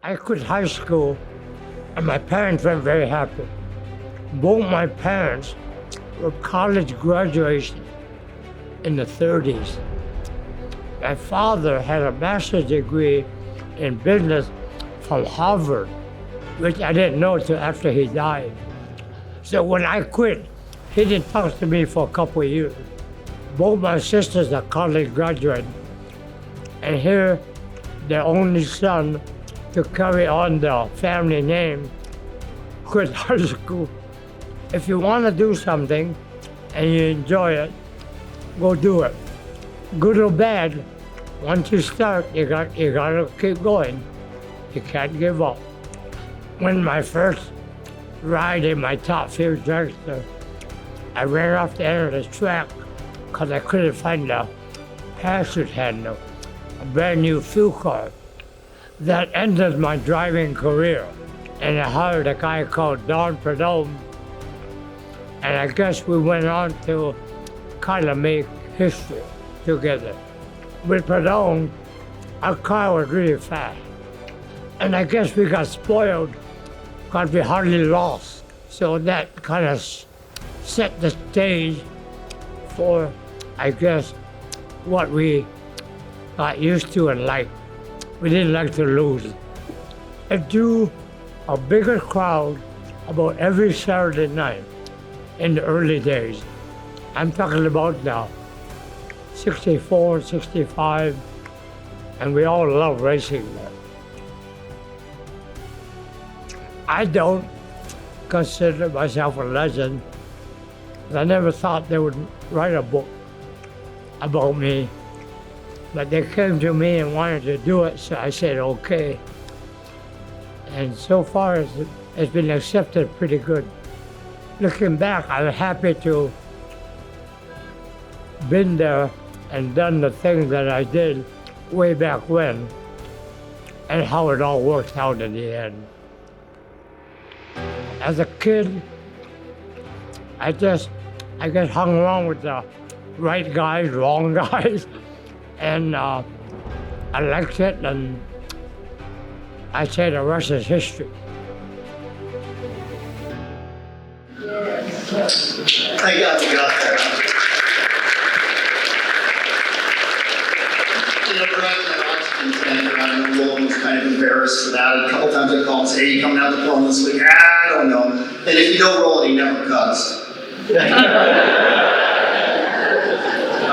I quit high school, and my parents weren't very happy. Both my parents were college graduates in the 30s. My father had a master's degree in business from Harvard, which I didn't know until after he died. So when I quit, he didn't talk to me for a couple of years. Both my sisters are college graduates, and here, their only son, to carry on the family name, quit high school. If you want to do something and you enjoy it, go do it. Good or bad, once you start, you gotta keep going. You can't give up. When my first ride in my top fuel dragster, I ran off the end of the track because I couldn't find a parachute handle, a brand new fuel car. That ended my driving career, and I hired a guy called Prudhomme, and I guess we went on to kind of make history together. With Prudhomme, our car was really fast, and I guess we got spoiled because we hardly lost. So that kind of set the stage for, I guess, what we got used to and liked. We didn't like to lose. It drew a bigger crowd about every Saturday night in the early days. I'm talking about now, 64, 65, and we all love racing there. I don't consider myself a legend. I never thought they would write a book about me. But they came to me and wanted to do it, so I said, okay. And so far, it's been accepted pretty good. Looking back, I'm happy to been there and done the things that I did way back when, and how it all worked out in the end. As a kid, I guess hung around with the right guys, wrong guys. And I liked it, and I say the rest is history. Thank God we got there. You know, driving that oxygen tank around Roland was kind of embarrassed for that. A couple times I called and say, hey, you coming out to Plum this week? I don't know. And if you know Roland, he never cussed.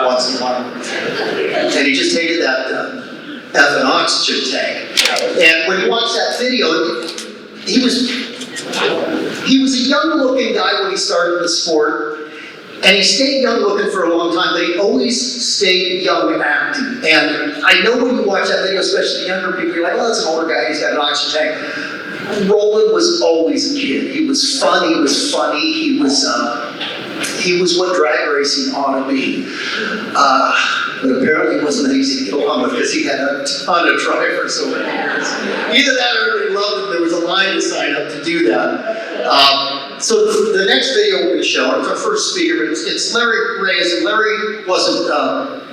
Once in a while. And he just hated that effing oxygen tank. And when you watch that video, he was a young-looking guy when he started the sport, and he stayed young-looking for a long time, but he always stayed young acting. And I know when you watch that video, especially younger people, you're like, oh, that's an older guy, he's got an oxygen tank. Roland was always a kid. He was fun, he was funny, he was what drag racing ought to be. But apparently it wasn't easy to get along with because he had a ton of drivers over the years. Either that or everybody loved him. There was a line to sign up to do that. So the next video we're going to show, it's our first speaker, it's Larry Reyes, and Larry wasn't up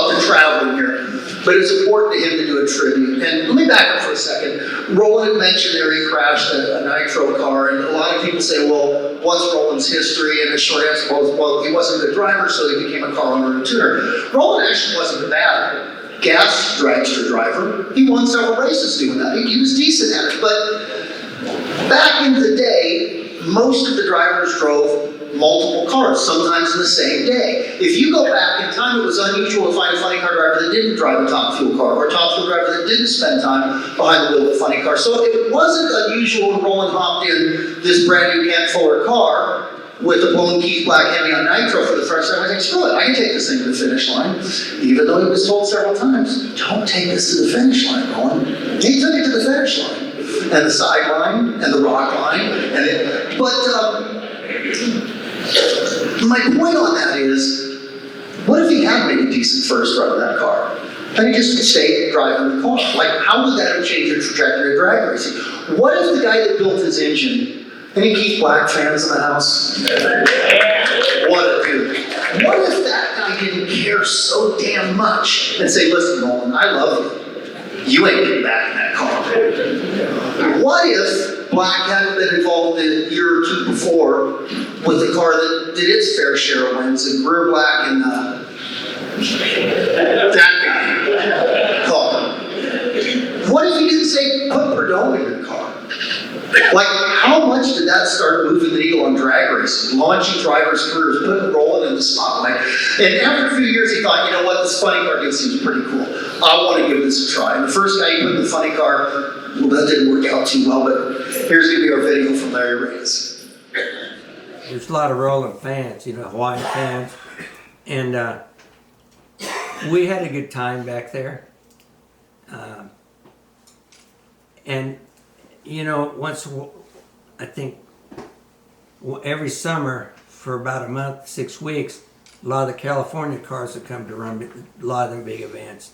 to traveling here, but it was important to him to do a tribute. And let me back up for a second. Roland mentioned there he crashed a nitro car, and a lot of people say, well, what's Roland's history? And the short answer was, well, he wasn't a good driver, so he became a car owner and tuner. Roland actually wasn't a bad gas dragster driver. He won several races doing that. He was decent at it. But back in the day, most of the drivers drove multiple cars, sometimes in the same day. If you go back in time, it was unusual to find a funny car driver that didn't drive a top fuel car, or a top fuel driver that didn't spend time behind the wheel of a funny car. So it wasn't unusual when Roland hopped in this brand new Kent Fuller car with the Blown Keith Black Hemi on nitro for the first time. I was like, screw it, I can take this thing to the finish line. Even though he was told several times, don't take this to the finish line, Roland. He took it to the finish line. And the sideline, and the rock line, my point on that is, what if he had made a decent first run of that car? And he just stayed driving the car. Like, how would that have changed the trajectory of drag racing? What if the guy that built his engine, any Keith Black fans in the house? What a dude. What if that guy didn't care so damn much and say, listen, Roland, I love you. You ain't getting back in that car. What if Black hadn't been involved a year or two before with the car that did its fair share of wins and Greer Black and that guy car? What if he didn't say put Prudhomme in your car? Like, how much did that start moving the needle on drag racing, launching drivers' careers, putting Roland in the spotlight? And after a few years, he thought, you know what, this funny car deal seems pretty cool. I want to give this a try. And the first guy he put in the funny car, well, that didn't work out too well, but here's going to be our video from Larry Reyes. There's a lot of Roland fans, you know, Hawaiian fans, and we had a good time back there. And you know, I think every summer for about a month, 6 weeks, a lot of the California cars would come to run a lot of them big events.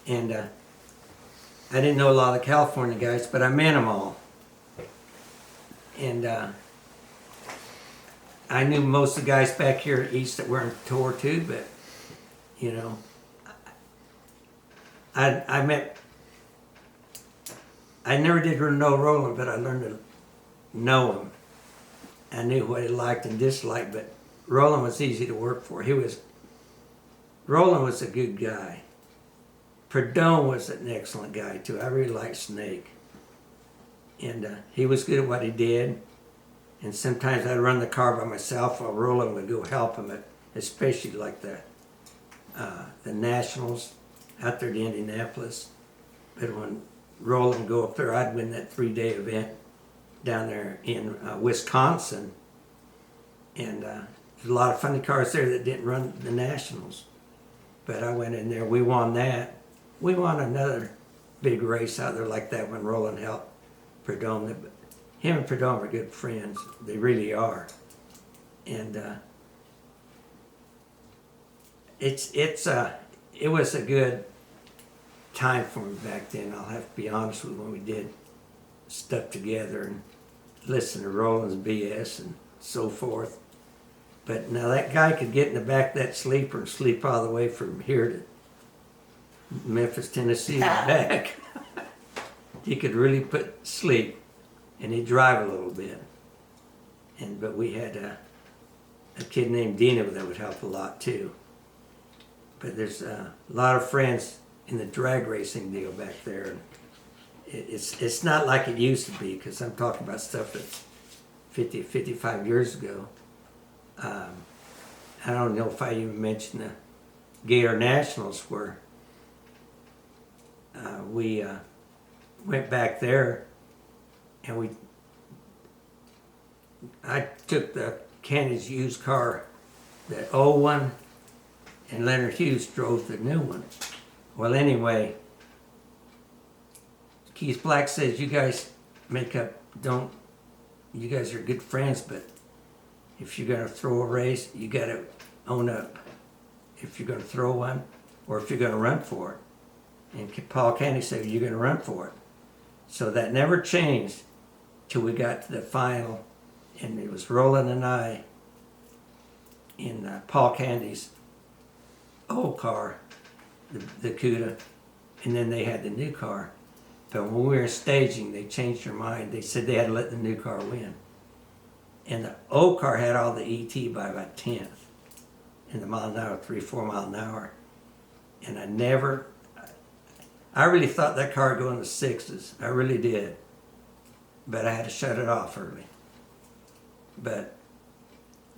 And I didn't know a lot of the California guys, but I met them all. And I knew most of the guys back here east that were on tour too, but you know, I never did know Roland, but I learned to know him. I knew what he liked and disliked, but Roland was easy to work for. Roland was a good guy. Prudhomme was an excellent guy too. I really liked Snake. And he was good at what he did. And sometimes I'd run the car by myself while Roland would go help him, especially like the Nationals out there in Indianapolis. But when Roland would go up there, I'd win that 3-day event down there in Wisconsin. And there's a lot of funny cars there that didn't run the Nationals. But I went in there, we won that. We won another big race out there like that when Roland helped Prudhomme. Him and Prudhomme are good friends. They really are. And it was a good time for me back then. I'll have to be honest with you, when we did stuff together and listen to Roland's BS and so forth. But now that guy could get in the back of that sleeper and sleep all the way from here to Memphis, Tennessee and back. He could really put sleep, and he'd drive a little bit. But we had a kid named Dino that would help a lot too. But there's a lot of friends in the drag racing deal back there. And it's not like it used to be, because I'm talking about stuff that's 50, 55 years ago. I don't know if I even mentioned the Gator Nationals, where we went back there, and I took the Candy's used car, the old one, and Leonard Hughes drove the new one. Well, anyway, Keith Black says, you guys you guys are good friends, but if you're gonna throw a race, you gotta own up. If you're gonna throw one, or if you're gonna run for it. And Paul Candy said, you're gonna run for it. So that never changed till we got to the final, and it was Roland and I in Paul Candy's old car, the Cuda, and then they had the new car. But when we were staging, they changed their mind. They said they had to let the new car win. And the old car had all the ET by about 10th in the mile an hour, 3-4 mile an hour. And I really thought that car would go in the 6s. I really did. But I had to shut it off early. But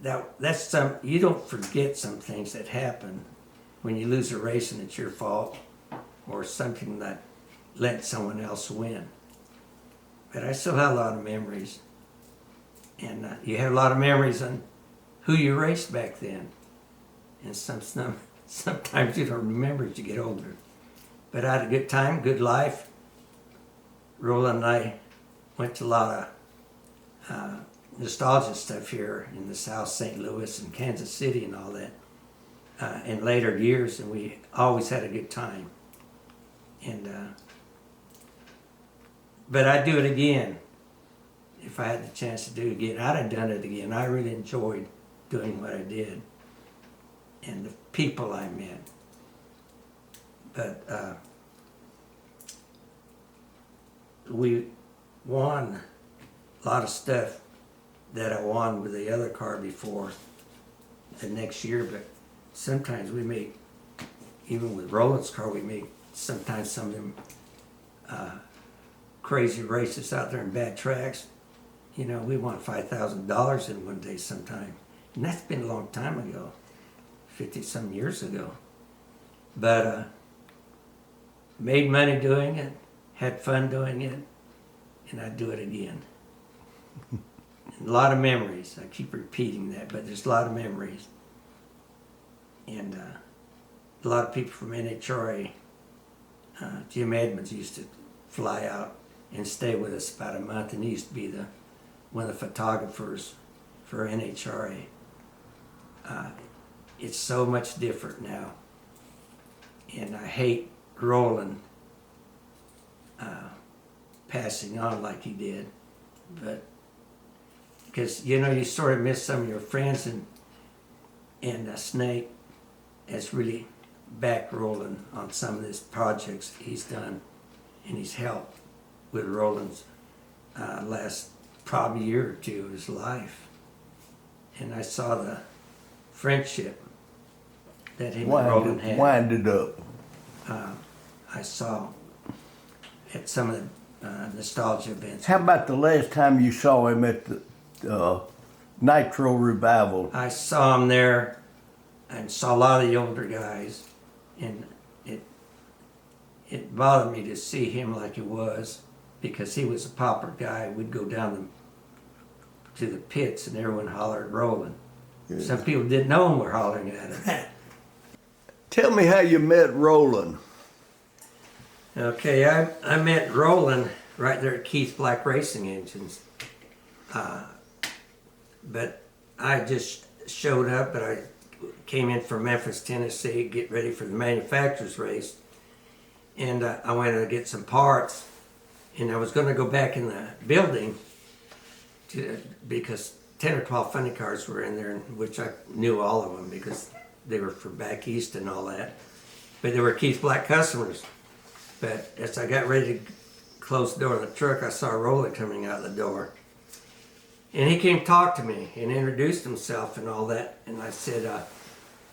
that's you don't forget some things that happen when you lose a race and it's your fault, or something that let someone else win. But I still have a lot of memories. And you have a lot of memories on who you raced back then. And sometimes you don't remember as you get older. But I had a good time, good life. Roland and I went to a lot of nostalgia stuff here in the South, St. Louis and Kansas City and all that in later years, and we always had a good time. And but I'd do it again if I had the chance to do it again. I'd have done it again. I really enjoyed doing what I did and the people I met. But won a lot of stuff that I won with the other car before the next year, but sometimes we make, even with Roland's car, we make sometimes some of them crazy races out there in bad tracks. You know, we won $5,000 in one day sometime. And that's been a long time ago, 50-some years ago. But made money doing it, had fun doing it, and I'd do it again. A lot of memories. I keep repeating that, but there's a lot of memories. And a lot of people from NHRA, Jim Edmonds used to fly out and stay with us about a month, and he used to be one of the photographers for NHRA. It's so much different now. And I hate Roland passing on like he did, but because, you know, you sort of miss some of your friends, and Snake has really backed Roland on some of these projects he's done, and he's helped with Roland's last probably year or two of his life. And I saw the friendship that him and Roland had. Winded up. I saw at some of the nostalgia events. How about the last time you saw him at the Nitro Revival? I saw him there and saw a lot of the older guys, and it bothered me to see him like he was, because he was a pauper guy. We'd go down to the pits and everyone hollered Roland. Yeah. Some people didn't know him were hollering at him. Tell me how you met Roland. Okay, I met Roland right there at Keith Black Racing Engines. But I just showed up, but I came in from Memphis, Tennessee, get ready for the manufacturer's race. And I went to get some parts, and I was going to go back in the building because 10 or 12 funny cars were in there, which I knew all of them because they were from back east and all that. But they were Keith Black customers. But as I got ready to close the door of the truck, I saw Roland coming out the door. And he came to talk to me and introduced himself and all that. And I said,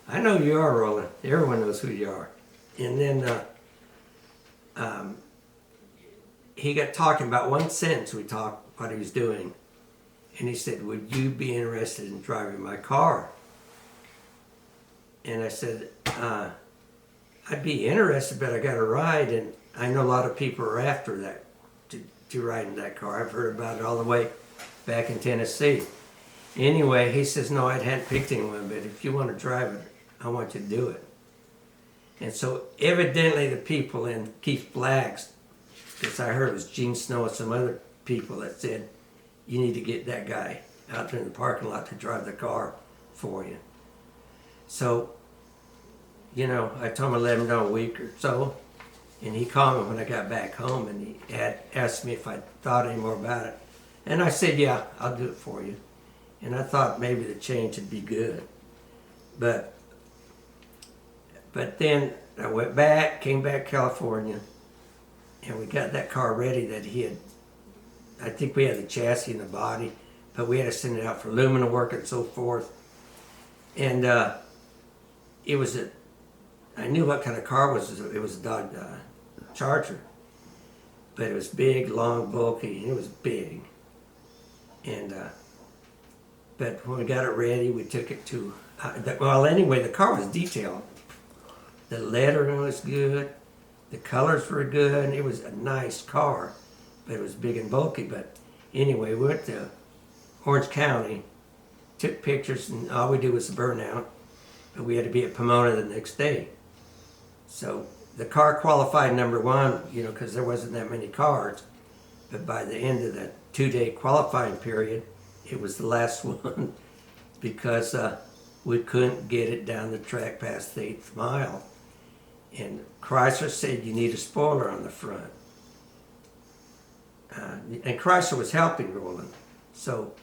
I know you are, Roland. Everyone knows who you are. And then he got talking about one sentence. We talked what he was doing. And he said, would you be interested in driving my car? And I said, I'd be interested, but I got a ride, and I know a lot of people are after that, to ride in that car. I've heard about it all the way back in Tennessee. Anyway, he says, no, I hadn't picked anyone, but if you want to drive it, I want you to do it. And so evidently the people in Keith Black's, because I heard it was Gene Snow and some other people that said, you need to get that guy out there in the parking lot to drive the car for you. So, you know, I told him I'd let him know a week or so, and he called me when I got back home, and he had asked me if I thought any more about it. And I said, yeah, I'll do it for you. And I thought maybe the change would be good. But then I went back, came back to California, and we got that car ready that he had. I think we had the chassis and the body, but we had to send it out for aluminum work and so forth. And it was I knew what kind of car it was. It was a Dodge Charger. But it was big, long, bulky, and it was big. And, but when we got it ready, we took it to, well, anyway, the car was detailed. The lettering was good. The colors were good. And it was a nice car, but it was big and bulky. But anyway, we went to Orange County, took pictures, and all we did was the burnout. But we had to be at Pomona the next day. So the car qualified number one, you know, because there wasn't that many cars. But by the end of the 2-day qualifying period, it was the last one because we couldn't get it down the track past the 8th mile. And Chrysler said you need a spoiler on the front. And Chrysler was helping Roland. So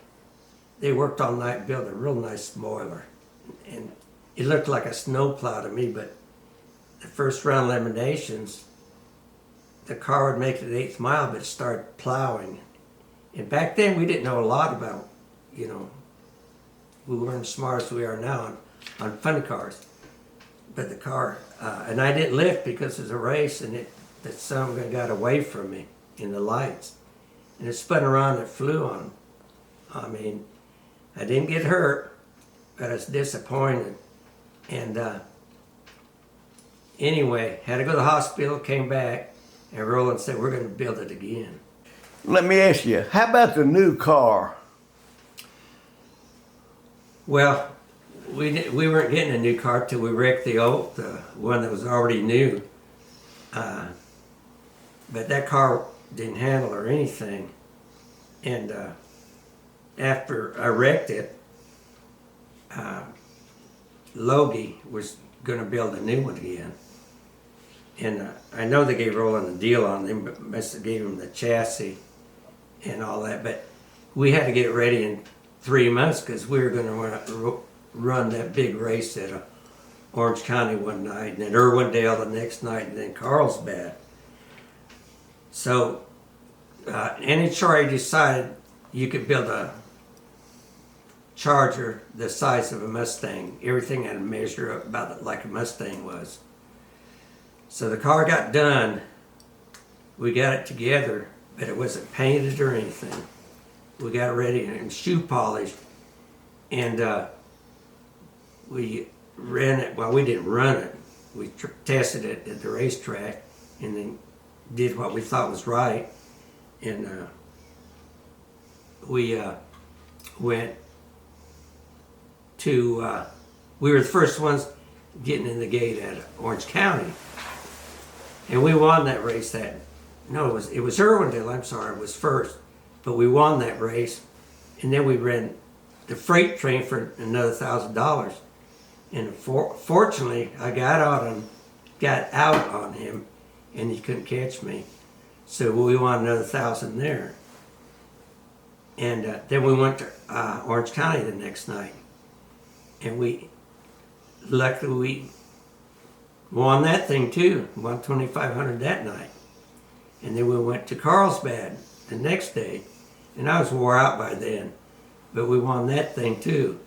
they worked all night and built a real nice spoiler. And it looked like a snowplow to me, but the first round of eliminations, the car would make it the 8th mile, but it started plowing And back then we didn't know a lot about, you know, we weren't as smart as we are now on fun cars. But the car, and I didn't lift because it was a race, and that son got away from me in the lights. And it spun around and it flew on him. I mean, I didn't get hurt, but I was disappointed. And anyway, had to go to the hospital, came back, and Roland said, we're going to build it again. Let me ask you, how about the new car? Well, we weren't getting a new car till we wrecked the one that was already new. But that car didn't handle or anything. And after I wrecked it, Logie was going to build a new one again. And I know they gave Roland a deal on them, but must have gave him the chassis and all that. But we had to get ready in 3 months because we were going to run that big race at Orange County one night, and then Irwindale the next night, and then Carlsbad. So NHRA decided you could build a Charger the size of a Mustang. Everything had to measure up about like a Mustang was. So the car got done. We got it together, but it wasn't painted or anything. We got it ready and shoe polished, and we ran it. Well, we didn't run it. We tested it at the racetrack, and then did what we thought was right. And we went to. We were the first ones getting in the gate at Orange County, and we won that race. It was Irwindale. I'm sorry, it was first, but we won that race, and then we ran the freight train for another $1,000. And fortunately, I got out on him, and he couldn't catch me. So we won another $1,000 there. And then we went to Orange County the next night, and luckily we won that thing too. Won $2,500 that night. And then we went to Carlsbad the next day, and I was wore out by then, but we won that thing too.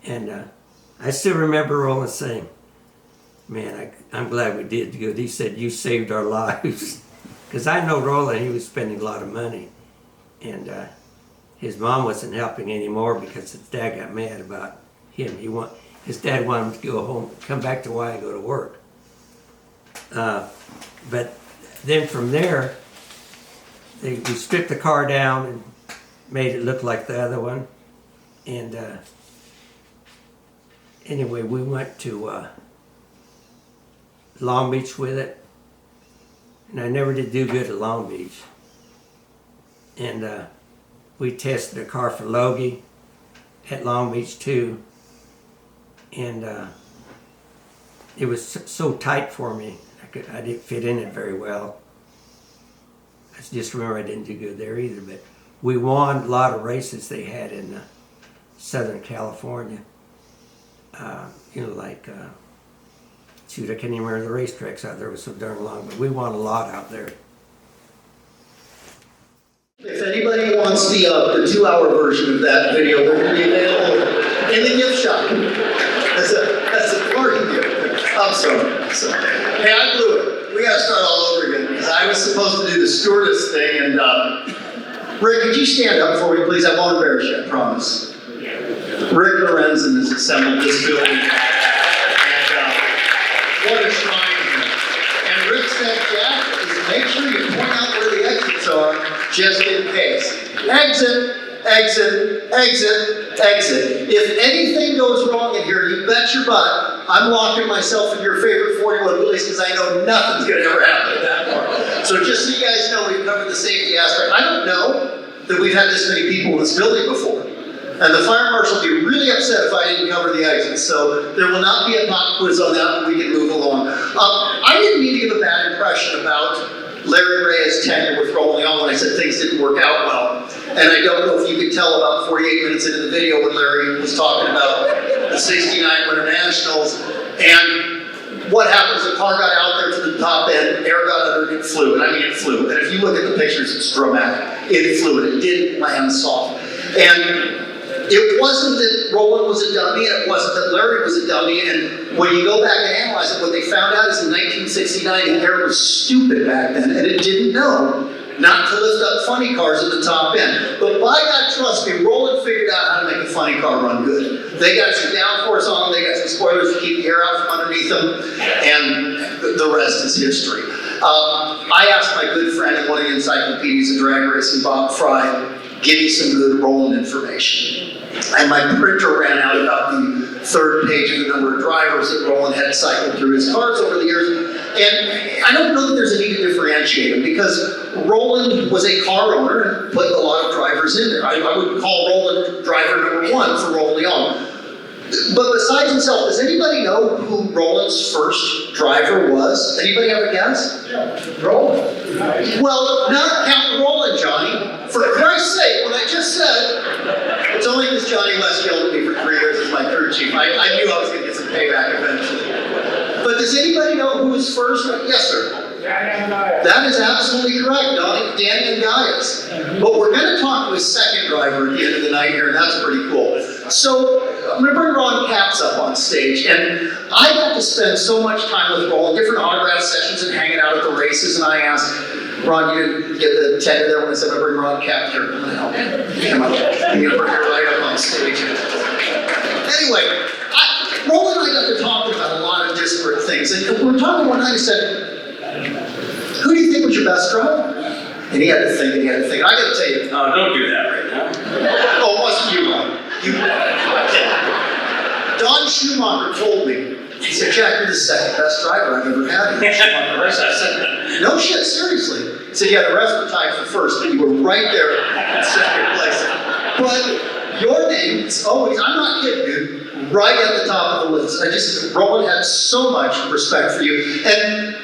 And I still remember Roland saying, man, I'm glad we did good. He said, you saved our lives. Because I know Roland, he was spending a lot of money. And his mom wasn't helping anymore because his dad got mad about him. His dad wanted him to go home, come back to Hawaii, go to work. But then from there, we stripped the car down and made it look like the other one. And anyway, we went to Long Beach with it. And I never did do good at Long Beach. And we tested the car for Logie at Long Beach too. And it was so tight for me. I didn't fit in it very well. I just remember I didn't do good there either. But we won a lot of races they had in Southern California. Shoot, I can't even remember the racetracks out there. It was so darn long, but we won a lot out there. If anybody wants the 2-hour version of that video, they're going to be available in the gift shop. That's a party gift. I'm sorry. Hey, I blew it. We got to start all over again because I was supposed to do the stewardess thing. And Rick, could you stand up for me, please? I won't embarrass you, I promise. Rick Lorenzen has assembled this building. What a shrine here. And Rick said, Jack, is make sure you point out where the exits are, just in case. Exit, exit, exit, exit. If anything goes wrong in here, you bet your butt, I'm locking myself in your favorite 41 Willys because I know nothing's going to ever happen at that point. So just so you guys know, we've covered the safety aspect. I don't know that we've had this many people in this building before. And the fire marshal would be really upset if I didn't cover the exits, so there will not be a pop quiz on that, but we can move along. I didn't mean to give a bad impression about Larry Reyes' tenure with Roland Leong when I said things didn't work out well. And I don't know if you could tell about 48 minutes into the video when Larry was talking about the '69 Winter Nationals. And what happens, the car got out there to the top end, air got under it, flew, and I mean it flew. And if you look at the pictures, it's dramatic. It flew, and it didn't land soft. And it wasn't that Roland was a dummy, and it wasn't that Larry was a dummy, and when you go back and analyze it, what they found out is in 1969, the air was stupid back then, and it didn't know not to lift up funny cars at the top end. But by God, trust me, Roland figured out how to make a funny car run good. They got some downforce on them, they got some spoilers to keep the air out from underneath them, and the rest is history. I asked my good friend in one of the encyclopedias of drag racing, Bob Fry, give me some good Roland information. And my printer ran out about the third page of the number of drivers that Roland had cycled through his cars over the years. And I don't know that there's a need to differentiate them, because Roland was a car owner and put a lot of drivers in there. I would call Roland driver number 1 for Roland Leong. But besides himself, does anybody know who Roland's first driver was? Anybody have a guess? Roland. Well, not count Roland, Johnny. For Christ's sake, when I just said, it's only because Johnny West yelled at me for 3 years as my crew chief. I knew I was going to get some payback eventually. But does anybody know who was first? Yes, sir. That is absolutely correct, Donnie. Danny and Gaius. But we're going to talk to his second driver at the end of the night here, and that's pretty cool. So I'm going to bring Ron Capps up on stage, and I got to spend so much time with Roland, different autograph sessions and hanging out at the races, and I asked, Ron, you didn't get the tender there when I said I'm going to bring Ron Capps here. I'm going to help you. Come on. I'm going to bring her right up on stage. Anyway, Roland and I got to talking about a lot of disparate things, and we were talking one night, I said, who do you think was your best driver? And he had to think, and he had to think. I got to tell you. Oh, don't do that right now. Oh, it wasn't you, Ron. Don Schumacher told me, he said, Jack, you're the second best driver I've ever had in the Schumacher race. I said, no shit, seriously. He said, yeah, the rest were tied for first, but you were right there in second place. But your name is always, I'm not kidding, dude, right at the top of the list. Roland had so much respect for you. And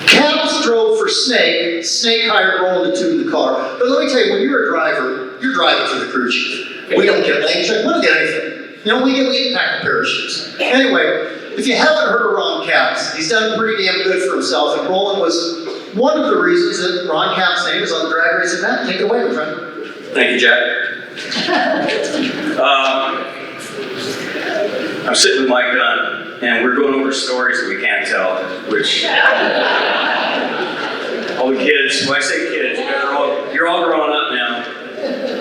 Capps drove for Snake. Snake hired Roland to tune the car. But let me tell you, when you're a driver, you're driving for the crew chief. We don't get lane check, we don't get anything. You know, we get packed parachutes. Anyway, if you haven't heard of Ron Capps, he's done pretty damn good for himself, and Roland was one of the reasons that Ron Capps' name is on the drag racing map. Take it away, my friend. Thank you, Jack. I'm sitting with Mike Dunn, and we're going over stories that we can't tell, which all the kids, when I say kids, you're all grown up now,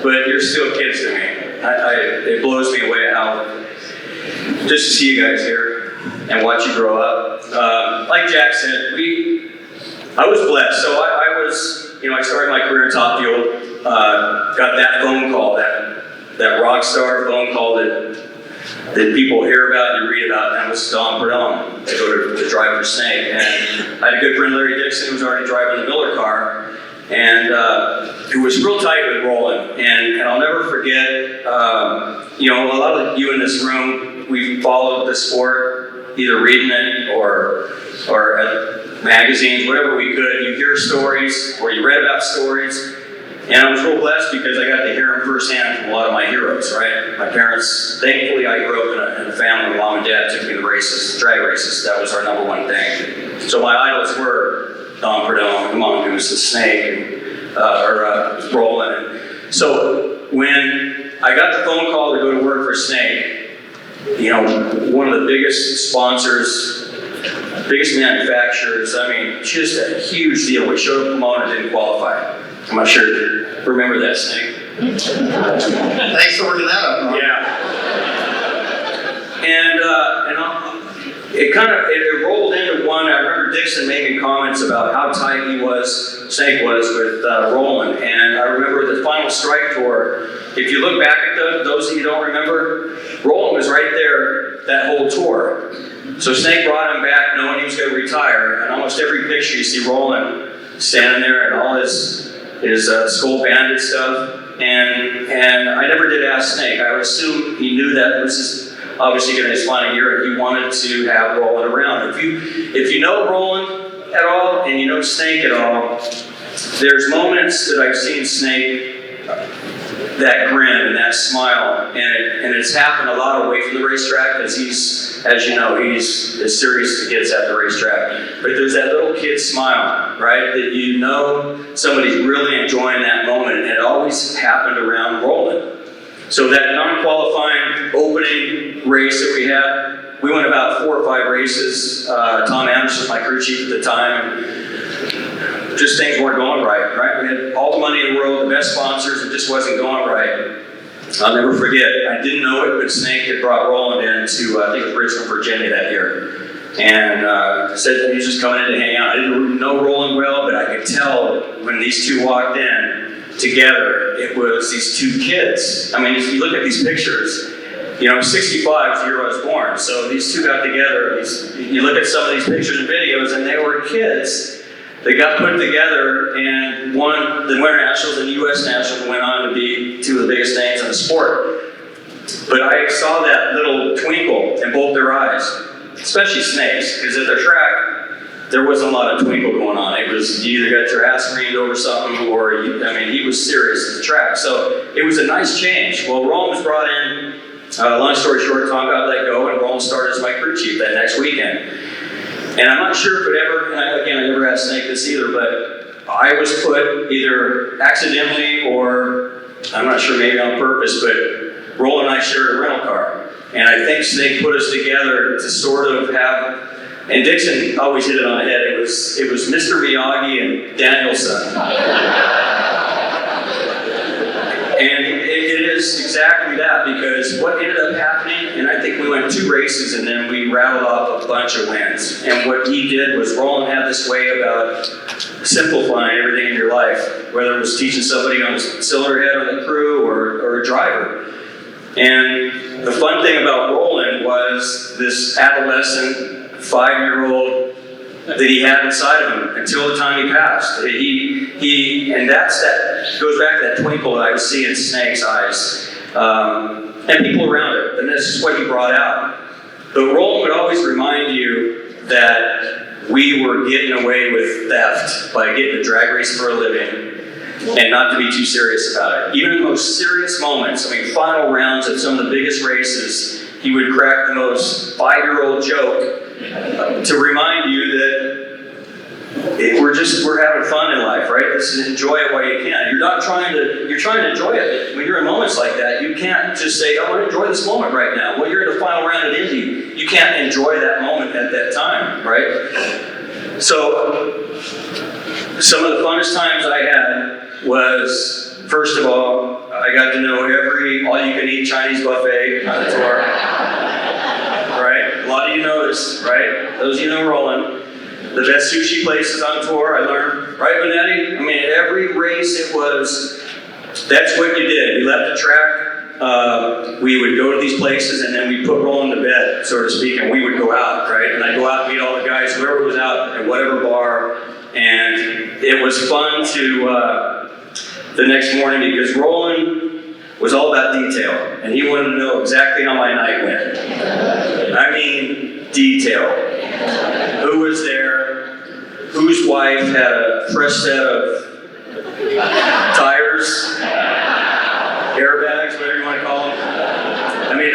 but you're still kids to me. It blows me away how, just to see you guys here and watch you grow up. Like Jack said, I was blessed. So I started my career in Top Fuel, got that phone call, that rock star phone call that people hear about and you read about, and that was Don Prudhomme to go to drive for Snake. And I had a good friend, Larry Dixon, who was already driving the Miller car, and who was real tight with Roland. And I'll never forget, a lot of you in this room, we followed the sport, either reading it or at magazines, whatever we could. You hear stories, or you read about stories. And I was real blessed because I got to hear them firsthand from a lot of my heroes, right? My parents, thankfully I grew up in a family where mom and dad took me to races, drag races. That was our number one thing. So my idols were Don Prudhomme, the Mongoose, the Snake, and Roland. So when I got the phone call to go to work for Snake, one of the biggest sponsors, biggest manufacturers, just a huge deal. We showed up to Pomona, didn't qualify. I'm not sure you remember that, Snake. Thanks for working that up, Ron. Yeah. And it rolled into one. I remember Dixon making comments about how tight Snake was with Roland. And I remember the final strike tour. If you look back at those of you who don't remember, Roland was right there that whole tour. So Snake brought him back knowing he was going to retire. And almost every picture you see Roland standing there and all his Skull Bandit stuff, and I never did ask Snake. I would assume he knew that this is obviously going to be his final year, and he wanted to have Roland around. If you know Roland at all, and you know Snake at all, there's moments that I've seen Snake that grin and that smile, and it's happened a lot away from the racetrack, because he's, as you know, he's as serious as it gets at the racetrack. But there's that little kid smile, right? That you know somebody's really enjoying that moment, and it always happened around Roland. So that non-qualifying opening race that we had, we went about 4 or 5 races. Tom Anderson was my crew chief at the time. Just things weren't going right? We had all the money in the world, the best sponsors, it just wasn't going right. I'll never forget, I didn't know it, but Snake had brought Roland in to, I think it was Richmond, Virginia that year. And said he was just coming in to hang out. I didn't know Roland well, but I could tell when these two walked in together, it was these 2 kids. I mean, if you look at these pictures, you know, 65 was the year I was born, so these 2 got together. You look at some of these pictures and videos, and they were kids. They got put together and won the Winter Nationals and U.S. Nationals, and went on to be 2 of the biggest names in the sport. But I saw that little twinkle in both their eyes, especially Snake's, because at their track, there wasn't a lot of twinkle going on. It was, you either got your ass screamed over something, or, he was serious at the track. So it was a nice change. Well, Roland was brought in, long story short, Tom got let go, and Roland started as my crew chief that next weekend. And I'm not sure if it ever, and I never asked Snake this either, but I was put either accidentally or, I'm not sure, maybe on purpose, but Roland and I shared a rental car. And I think Snake put us together to sort of have, and Dixon always hit it on the head, it was Mr. Miyagi and Danielson. And it is exactly that, because what ended up happening, and I think we went 2 races and then we rattled off a bunch of wins. And what he did was, Roland had this way about simplifying everything in your life, whether it was teaching somebody on a cylinder head on the crew or a driver. And the fun thing about Roland was this adolescent 5-year-old that he had inside of him until the time he passed. And that goes back to that twinkle that I would see in Snake's eyes, and people around it, and this is what he brought out. But Roland would always remind you that we were getting away with theft by getting a drag race for a living, and not to be too serious about it. Even in the most serious moments, final rounds of some of the biggest races, he would crack the most 5-year-old joke to remind you that we're having fun in life, right? This is, enjoy it while you can. You're trying to enjoy it. When you're in moments like that, you can't just say, I want to enjoy this moment right now. Well, you're in the final round at Indy. You can't enjoy that moment at that time, right? So, some of the funnest times I had was, first of all, I got to know every all-you-can-eat Chinese buffet on the tour. Right? A lot of you know this, right? Those of you know Roland. The best sushi places on tour, I learned. Right, Benetti? Every race that's what you did. We left the track, we would go to these places, and then we put Roland to bed, so to speak, and we would go out, right? And I'd go out and meet all the guys, whoever was out at whatever bar, and it was fun to, the next morning, because Roland was all about detail, and he wanted to know exactly how my night went. Detail. Who was there? Whose wife had a fresh set of tires, airbags, whatever you want to call them.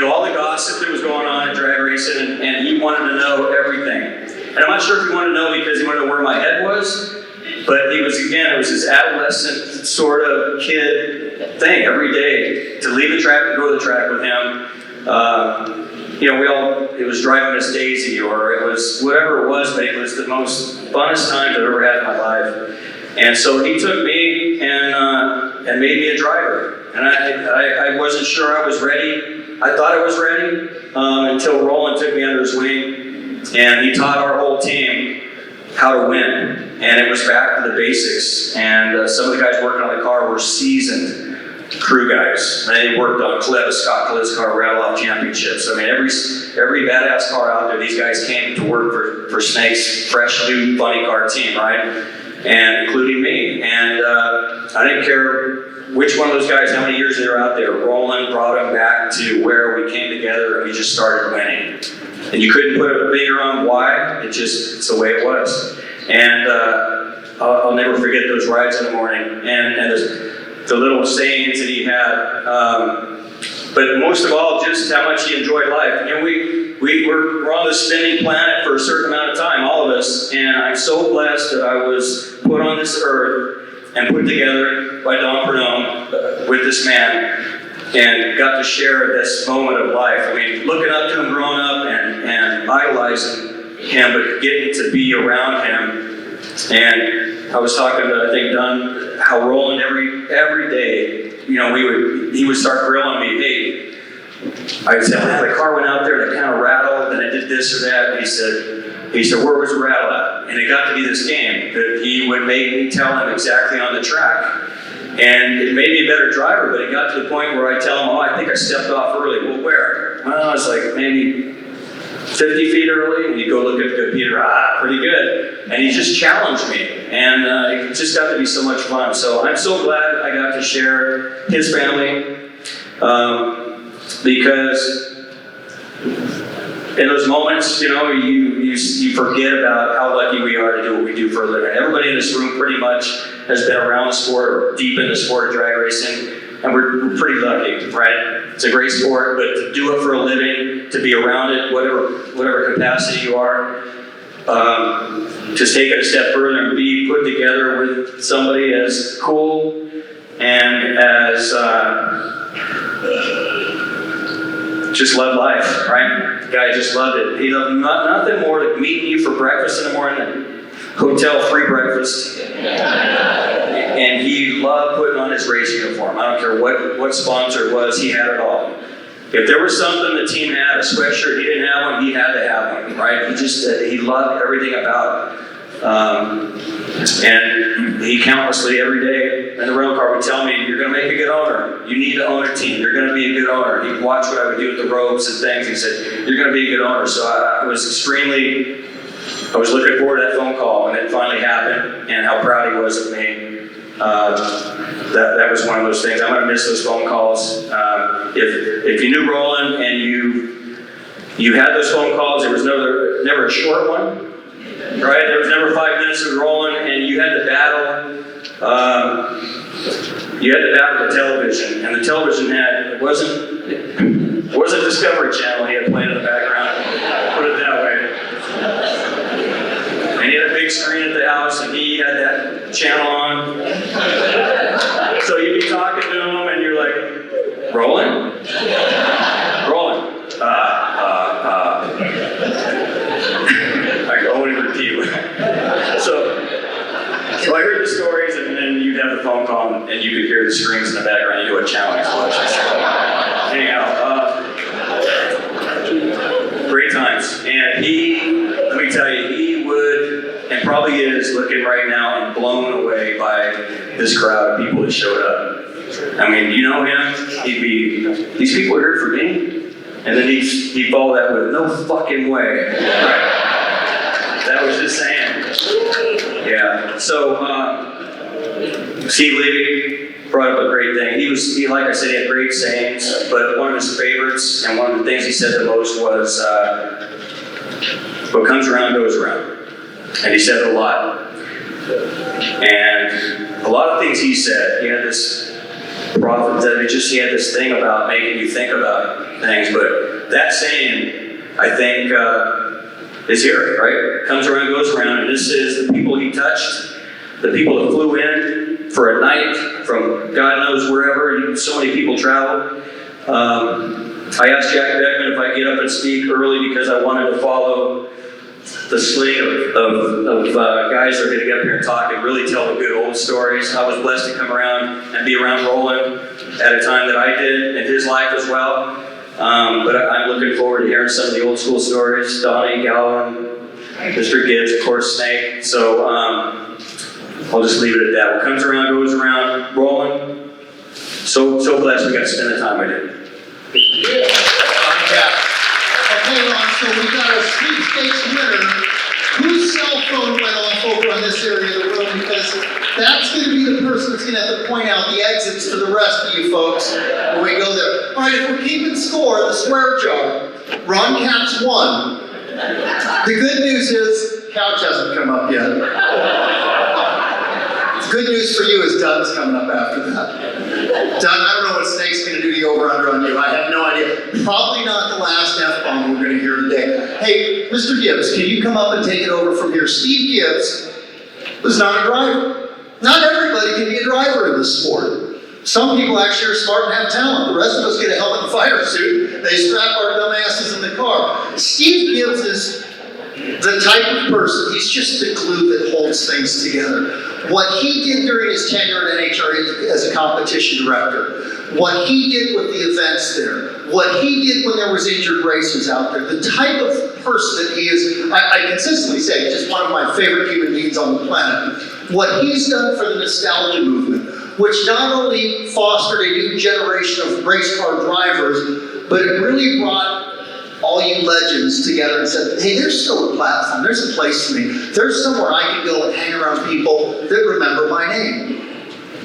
All the gossip that was going on in drag racing, and he wanted to know everything. And I'm not sure if he wanted to know because he wanted to know where my head was, but it was this adolescent sort of kid thing every day to leave the track and go to the track with him. It was driving Miss Daisy, or it was whatever it was, but it was the most funnest times I've ever had in my life. And so he took me and made me a driver. And I wasn't sure I was ready. I thought I was ready until Roland took me under his wing, and he taught our whole team how to win. And it was back to the basics. And some of the guys working on the car were seasoned crew guys. They worked on Scott Cliff's car, rattle-off championships. Every badass car out there, these guys came to work for Snake's fresh, new, funny car team, right? And including me. And I didn't care which one of those guys, how many years they were out there. Roland brought them back to where we came together and we just started winning. And you couldn't put a finger on why, it's the way it was. And I'll never forget those rides in the morning. And the little sayings that he had. But most of all, just how much he enjoyed life. You know, we're on this spinning planet for a certain amount of time, all of us, and I'm so blessed that I was put on this earth and put together by Don Prudhomme with this man, and got to share this moment of life. I mean, looking up to him growing up and idolizing him, but getting to be around him. And I was talking to, I think, Dunn, how Roland every day, you know, he would start grilling me, hey, I'd say, oh, the car went out there and it kind of rattled, and I did this or that. And he said, where was the rattle at? And it got to be this game that he would make me tell him exactly on the track. And it made me a better driver, but it got to the point where I tell him, oh, I think I stepped off early. Well, where? Well, it's like maybe 50 feet early. And you go look at the computer, pretty good. And he just challenged me. And it just got to be so much fun. So I'm so glad I got to share his family. Because in those moments, you know, you forget about how lucky we are to do what we do for a living. Everybody in this room pretty much has been around the sport or deep in the sport of drag racing, and we're pretty lucky, right? It's a great sport, but to do it for a living, to be around it, whatever capacity you are, just take it a step further and be put together with somebody as cool and as just loved life, right? The guy just loved it. He loved nothing more than meeting you for breakfast in the morning, than hotel free breakfast. And he loved putting on his race uniform. I don't care what sponsor it was, he had it all. If there was something the team had, a sweatshirt, he didn't have one, he had to have one, right? He loved everything about it. And he countlessly every day in the rental car would tell me, you're going to make a good owner. You need to own a team. You're going to be a good owner. He'd watch what I would do with the ropes and things. He said, you're going to be a good owner. So I was looking forward to that phone call when it finally happened, and how proud he was of me. That was one of those things. I'm going to miss those phone calls. If you knew Roland and you had those phone calls, there was never a short one. Right? There was never 5 minutes of rolling, and you had to battle. The television, and the television it wasn't Discovery Channel he had playing in the background. Put it that way. And he had a big screen at the house, and he had that channel on. So you'd be talking to him, and you're like, Roland. So I heard the stories, and then you'd have the phone call, and you could hear the screams in the background. You knew what channel he was watching. Anyhow, great times. And let me tell you, he would, and probably is, looking right now and blown away by this crowd of people that showed up. I mean, you know him, these people are here for me. And then he'd follow that with, no fucking way. Right? That was just saying. Yeah. So, Steve Levy brought up a great thing. He, like I said, he had great sayings, but one of his favorites and one of the things he said the most was, what comes around goes around. And he said it a lot. And a lot of things he said, he had this prophet that he had this thing about making you think about things, but that saying, I think, is here, right? Comes around, goes around, and this is the people he touched, the people that flew in for a night from God knows wherever. So many people travel. I asked Jack Beckman if I get up and speak early because I wanted to follow the sling of guys that are going to get up here and talk and really tell the good old stories. I was blessed to come around and be around Roland at a time that I did in his life as well. But I'm looking forward to hearing some of the old school stories. Donnie, Galvin, Mr. Gibbs, of course, Snake. So I'll just leave it at that. What comes around goes around. Roland, so blessed we got to spend the time with him. Okay, Ron, so we got a sweepstakes winner. Whose cell phone went off over on this area of the room? Because that's going to be the person that's going to have to point out the exits to the rest of you folks when we go there. All right, if we're keeping score, the swear jar, Ron Capps won. The good news is, Couch hasn't come up yet. Good news for you is Dunn's coming up after that. Dunn, I don't know what Snake's going to do to the over-under on you. I have no idea. Probably not the last F-bomb we're going to hear today. Hey, Mr. Gibbs, can you come up and take it over from here? Steve Gibbs was not a driver. Not everybody can be a driver in this sport. Some people actually are smart and have talent. The rest of us get a helmet and fire suit. They strap our dumb asses in the car. Steve Gibbs is the type of person, he's just the glue that holds things together. What he did during his tenure at NHRA as a competition director, what he did with the events there, what he did when there was injured racers out there, the type of person that he is, I consistently say, just one of my favorite human beings on the planet. What he's done for the nostalgia movement, which not only fostered a new generation of race car drivers, but it really brought all you legends together and said, hey, there's still a platform, there's a place for me, there's somewhere I can go and hang around people that remember my name.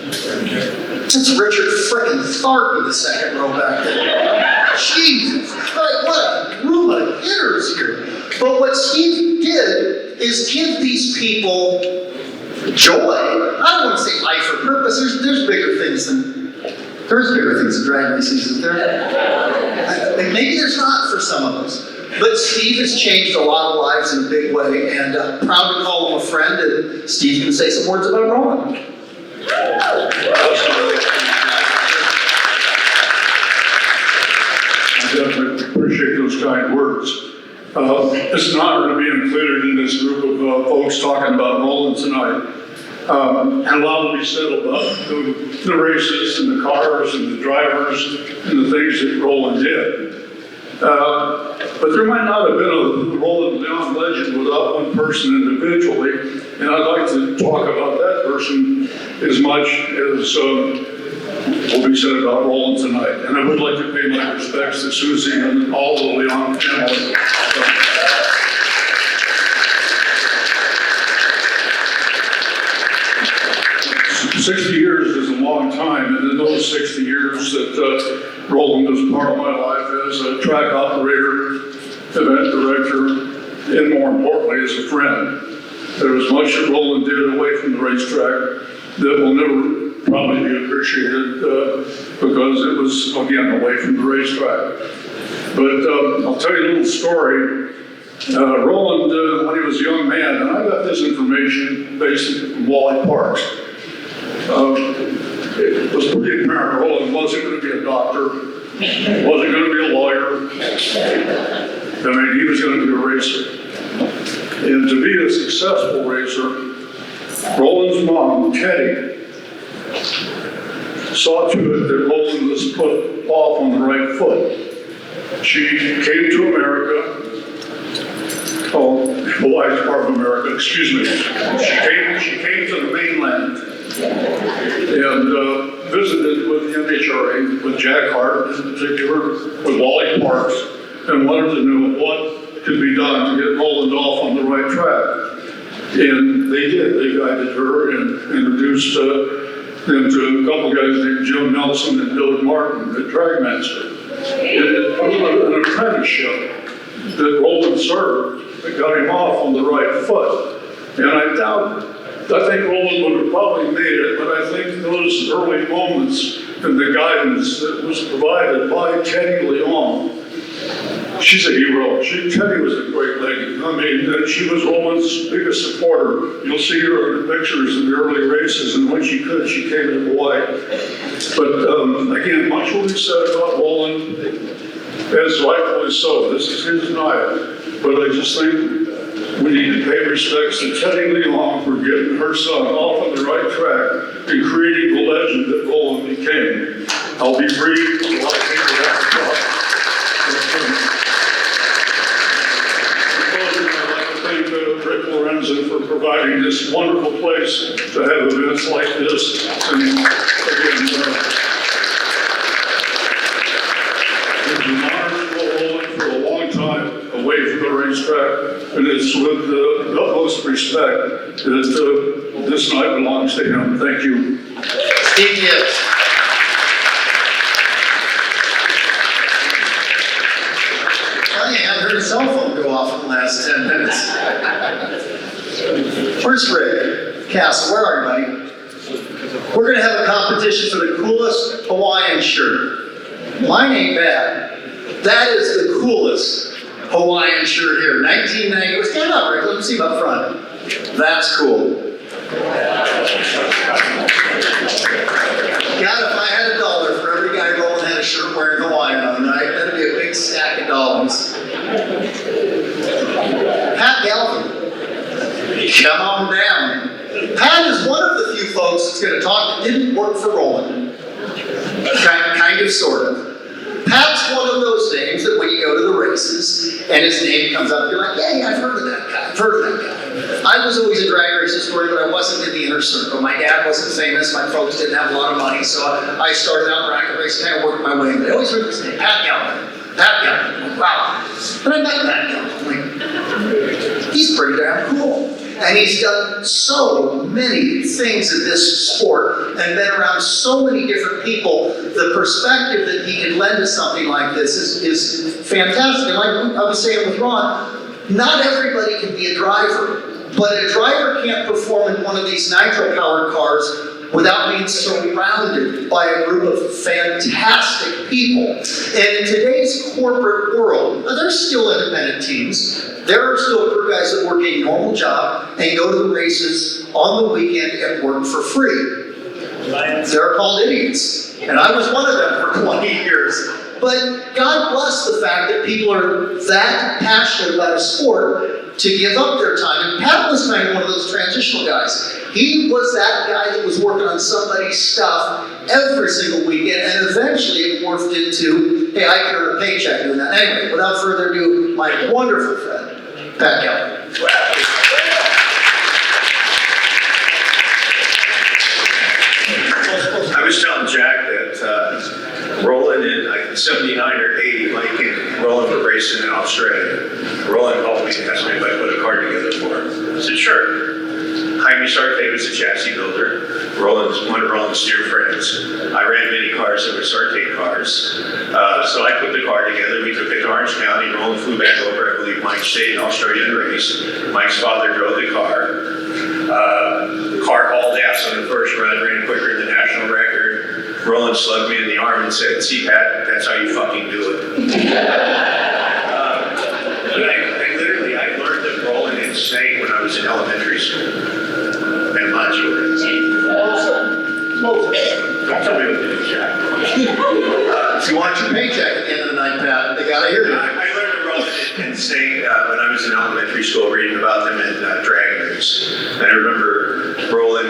It's Richard frickin' Tharp in the second row back there. Jesus Christ, what a room of hitters here. But what Steve did is give these people joy. I don't want to say life or purpose, there's bigger things than drag racing, isn't there? Maybe there's not for some of us. But Steve has changed a lot of lives in a big way, and I'm proud to call him a friend, and Steve can say some words about Roland. I definitely appreciate those kind words. It's an honor to be included in this group of folks talking about Roland tonight. And a lot will be said about the races and the cars and the drivers and the things that Roland did. But there might not have been a Roland Leong legend without one person individually, and I'd like to talk about that person as much as will be said about Roland tonight. And I would like to pay my respects to Susie and all the Leong family. 60 years is a long time, and in those 60 years that Roland was part of my life as a track operator, event director, and more importantly, as a friend. There was much that Roland did away from the racetrack that will never probably be appreciated because it was, again, away from the racetrack. But I'll tell you a little story. Roland, when he was a young man, and I got this information based from Wally Parks. It was pretty apparent Roland wasn't going to be a doctor, wasn't going to be a lawyer. I mean, he was going to be a racer. And to be a successful racer, Roland's mom, Teddy, saw to it that Roland was put off on the right foot. She came to America. Hawaii's part of America, excuse me. She came to the mainland and visited with the NHRA, with Jack Hart in particular, with Wally Parks, and wanted to know what could be done to get Roland off on the right track. And they did. They guided her and introduced them to a couple guys named Jim Nelson and Billy Martin, the dragmaster. It was an apprenticeship that Roland served that got him off on the right foot. And I think Roland would have probably made it, but I think those early moments and the guidance that was provided by Teddy Leong, she's a hero. Teddy was a great lady. I mean, she was Roland's biggest supporter. You'll see her in the pictures in the early races, and when she could, she came to Hawaii. But again, much will be said about Roland, as rightfully so. This is his night. But I just think we need to pay respects to Teddy Leong for getting her son off on the right track and creating the legend that Roland became. I'll be brief. A lot of people have to talk. In closing, I'd like to thank Rick Lorenzen for providing this wonderful place to have events like this. And again, it's been honored to Roland for a long time away from the racetrack, and it's with the utmost respect that this night belongs to him. Thank you. Steve Gibbs. Funny, I heard a cell phone go off in the last 10 minutes. Where's Rick? Cass, where are you, buddy? We're gonna have a competition for the coolest Hawaiian shirt. Mine ain't bad. That is the coolest Hawaiian shirt here. 1990. Stand up, Rick. Let me see him up front. That's cool. God, if I had $1 for every guy Roland had a shirt wearing Hawaiian on, right? That'd be a big stack of dollars. Pat Galvin. Come on down. Pat is one of the few folks that's going to talk that didn't work for Roland. Kind of, sort of. Pat's one of those names that when you go to the races and his name comes up, you're like, yeah, I've heard of that guy. I've heard of that guy. I was always a drag race historian, but I wasn't in the inner circle. My dad wasn't famous. My folks didn't have a lot of money, so I started out in racket racing, kind of worked my way. But I always heard his name, Pat Gan. Pat Gan. Wow. And I met Pat Gan. Like, he's pretty damn cool. And he's done so many things in this sport and been around so many different people. The perspective that he can lend to something like this is fantastic. And like I was saying with Ron, not everybody can be a driver, but a driver can't perform in one of these nitro-powered cars without being surrounded by a group of fantastic people. And in today's corporate world, there's still independent teams. There are still crew guys that work a normal job and go to the races on the weekend and work for free. They're called idiots. And I was one of them for 20 years. But God bless the fact that people are that passionate about a sport to give up their time. And Pat was kind of one of those transitional guys. He was that guy that was working on somebody's stuff every single weekend, and eventually it morphed into, hey, I can earn a paycheck doing that. Anyway, without further ado, my wonderful friend, Pat Gan. I was telling Jack that Roland in 79 or 80, Mike and Roland were racing in Australia. Roland called me and asked me if I put a car together for him. I said, sure. Jaime Sarte was a chassis builder. One of Roland's dear friends. I ran many cars that were Sarte cars. So I put the car together. We took it to Orange County. Roland flew back over. I believe Mike stayed in Australia and raced. Mike's father drove the car. The car hauled ass on the first run, ran quicker than the national record. Roland slugged me in the arm and said, see, Pat, that's how you fucking do it. I learned to roll and insane when I was in elementary school. And modular. Don't tell me what to do, Jack. If you want your paycheck at the end of the night, Pat, they gotta hear you. I learned to roll and insane when I was in elementary school, reading about them in drag race. And I remember rolling,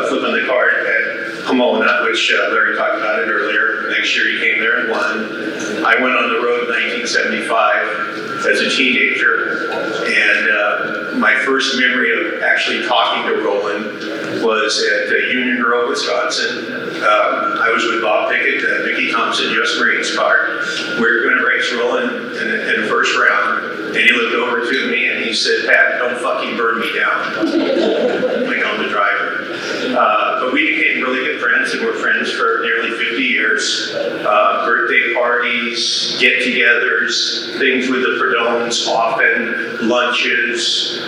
flipping the car at Pomona, which Larry talked about it earlier. Next year he came there and won. I went on the road in 1975 as a teenager, and my first memory of actually talking to Roland was at Union Grove, Wisconsin. I was with Bob Pickett, Mickey Thompson, U.S. Marines car. We were going to race Roland in the first round, and he looked over to me and he said, Pat, don't fucking burn me down. Like I'm the driver. But we became really good friends, and we're friends for nearly 50 years. Birthday parties, get-togethers, things with the Prudhommes, often lunches.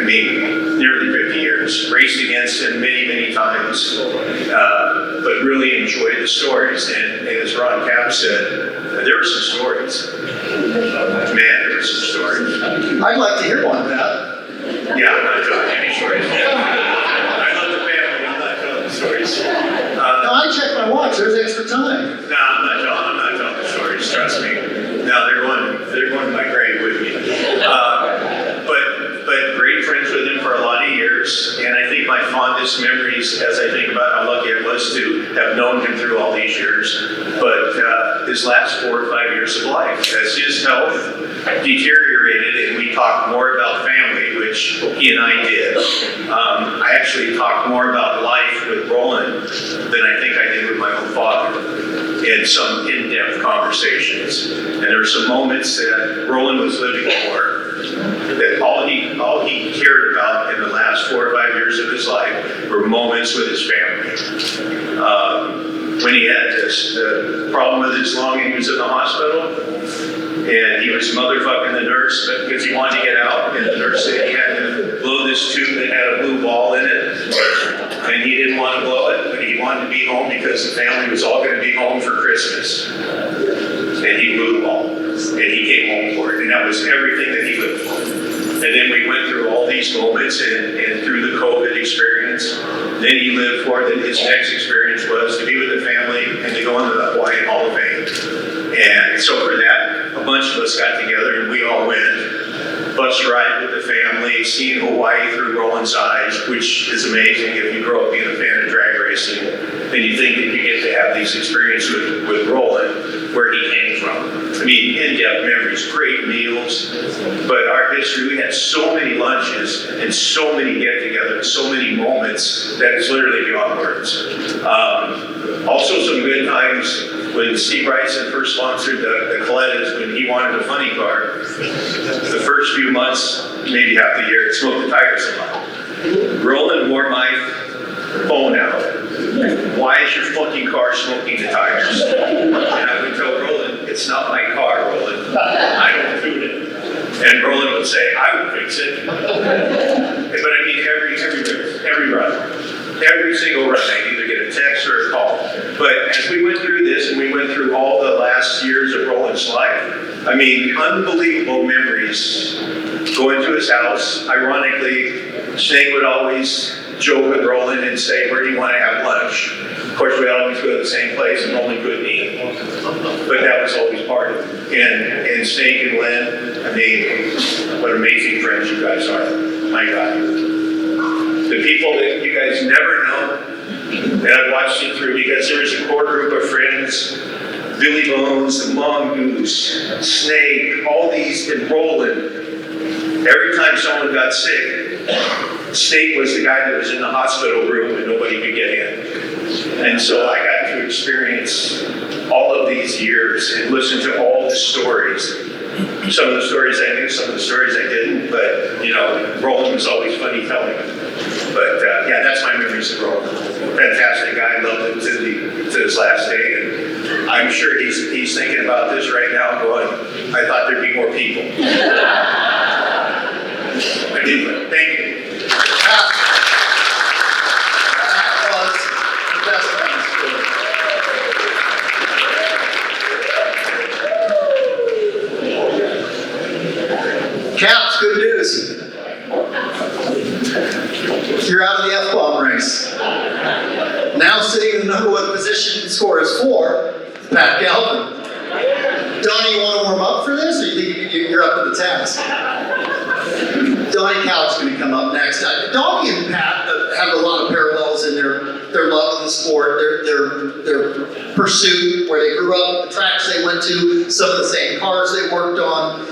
Nearly 50 years. Raced against him many, many times, but really enjoyed the stories. And as Ron Cap said, there were some stories. Man, there were some stories. I'd like to hear one, Pat. Yeah, I'm not telling any stories. I love the family, I'm not telling the stories. No, I checked my watch, there's extra time. No, I'm not telling the stories, trust me. No, they're going to my grave with me. But great friends with him for a lot of years, and I think my fondest memories, as I think about how lucky I was to have known him through all these years, but his last 4 or 5 years of life, as his health deteriorated and we talked more about family, which he and I did. I actually talked more about life with Roland than I think I did with my own father in some in-depth conversations. And there were some moments that Roland was living for that all he cared about in the last 4 or 5 years of his life were moments with his family. When he had this problem with his lung and he was in the hospital, and he was motherfucking the nurse because he wanted to get out, and the nurse said he had to blow this tube that had a blue ball in it. and he didn't want to blow it, but he wanted to be home because the family was all going to be home for Christmas. And he blew them all, and he came home for it, and that was everything that he lived for. And then we went through all these moments, and through the COVID experience, then he lived for it. Then his next experience was to be with the family and to go into the Hawaii Hall of Fame. And so for that, a bunch of us got together and we all went. Bus ride with the family, seeing Hawaii through Roland's eyes, which is amazing if you grow up being a fan of drag racing. And you think that you get to have these experiences with Roland, where he came from. I mean, in-depth memories, great meals, but our history, we had so many lunches and so many get-togethers, so many moments that it's literally beyond words. Also some good times when Steve Bryson first sponsored the Colettas, when he wanted a funny car. The first few months, maybe half the year, it smoked the tires a lot. Roland wore my phone out. Why is your fucking car smoking the tires? And I would tell Roland, it's not my car, Roland. I don't tune it. And Roland would say, I would fix it. But I mean, every run. Every single run, I'd either get a text or a call. But as we went through this, and we went through all the last years of Roland's life, I mean, unbelievable memories. Going to his house, ironically, Snake would always joke with Roland and say, where do you want to have lunch? Of course, we always go to the same place and Roland couldn't eat. But that was always part of it. And Snake and Lynn, I mean, what amazing friends you guys are. My God. The people that you guys never know, and I've watched it through, because there was a core group of friends, Billy Bones, the Mongoose, Snake, all these, and Roland. Every time someone got sick, Snake was the guy that was in the hospital room and nobody could get in. And so I got to experience all of these years and listen to all the stories. Some of the stories I knew, some of the stories I didn't, but, you know, Roland was always funny telling them. But, yeah, that's my memories of Roland. Fantastic guy, loved him to his last day, and I'm sure he's thinking about this right now, going, I thought there'd be more people. I did, thank you. Caps, good news. You're out of the F-bomb race. Now sitting in the number one position, score is 4, Pat Galvin. Donnie, you want to warm up for this, or you think you're up to the task? Donnie Couch's going to come up next. Donnie and Pat have a lot of parallels in their love of the sport, their pursuit, where they grew up, the tracks they went to, some of the same cars they worked on,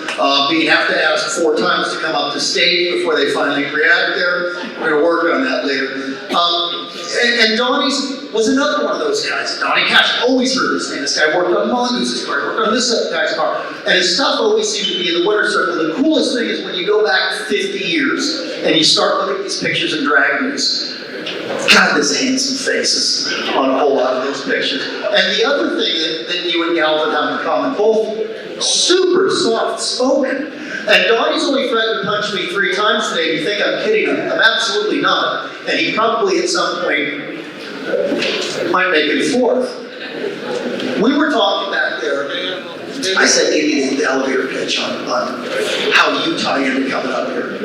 have to ask 4 times to come up to state before they finally react there. We're going to work on that later. And Donnie's was another one of those guys. Donnie Cash, always heard his name. This guy worked on Mongooses' car, worked on this guy's car, and his stuff always seemed to be in the winner's circle. The coolest thing is when you go back 50 years and you start looking at these pictures in drag news. God, there's handsome faces on a whole lot of those pictures. And the other thing that you and Galvin have in common, both super soft spoken. And Donnie's only threatened to punch me 3 times today. You think I'm kidding him? I'm absolutely not. And he probably at some point might make it 4th. We were talking back there. I said, give me the elevator pitch on how you tie into coming up here.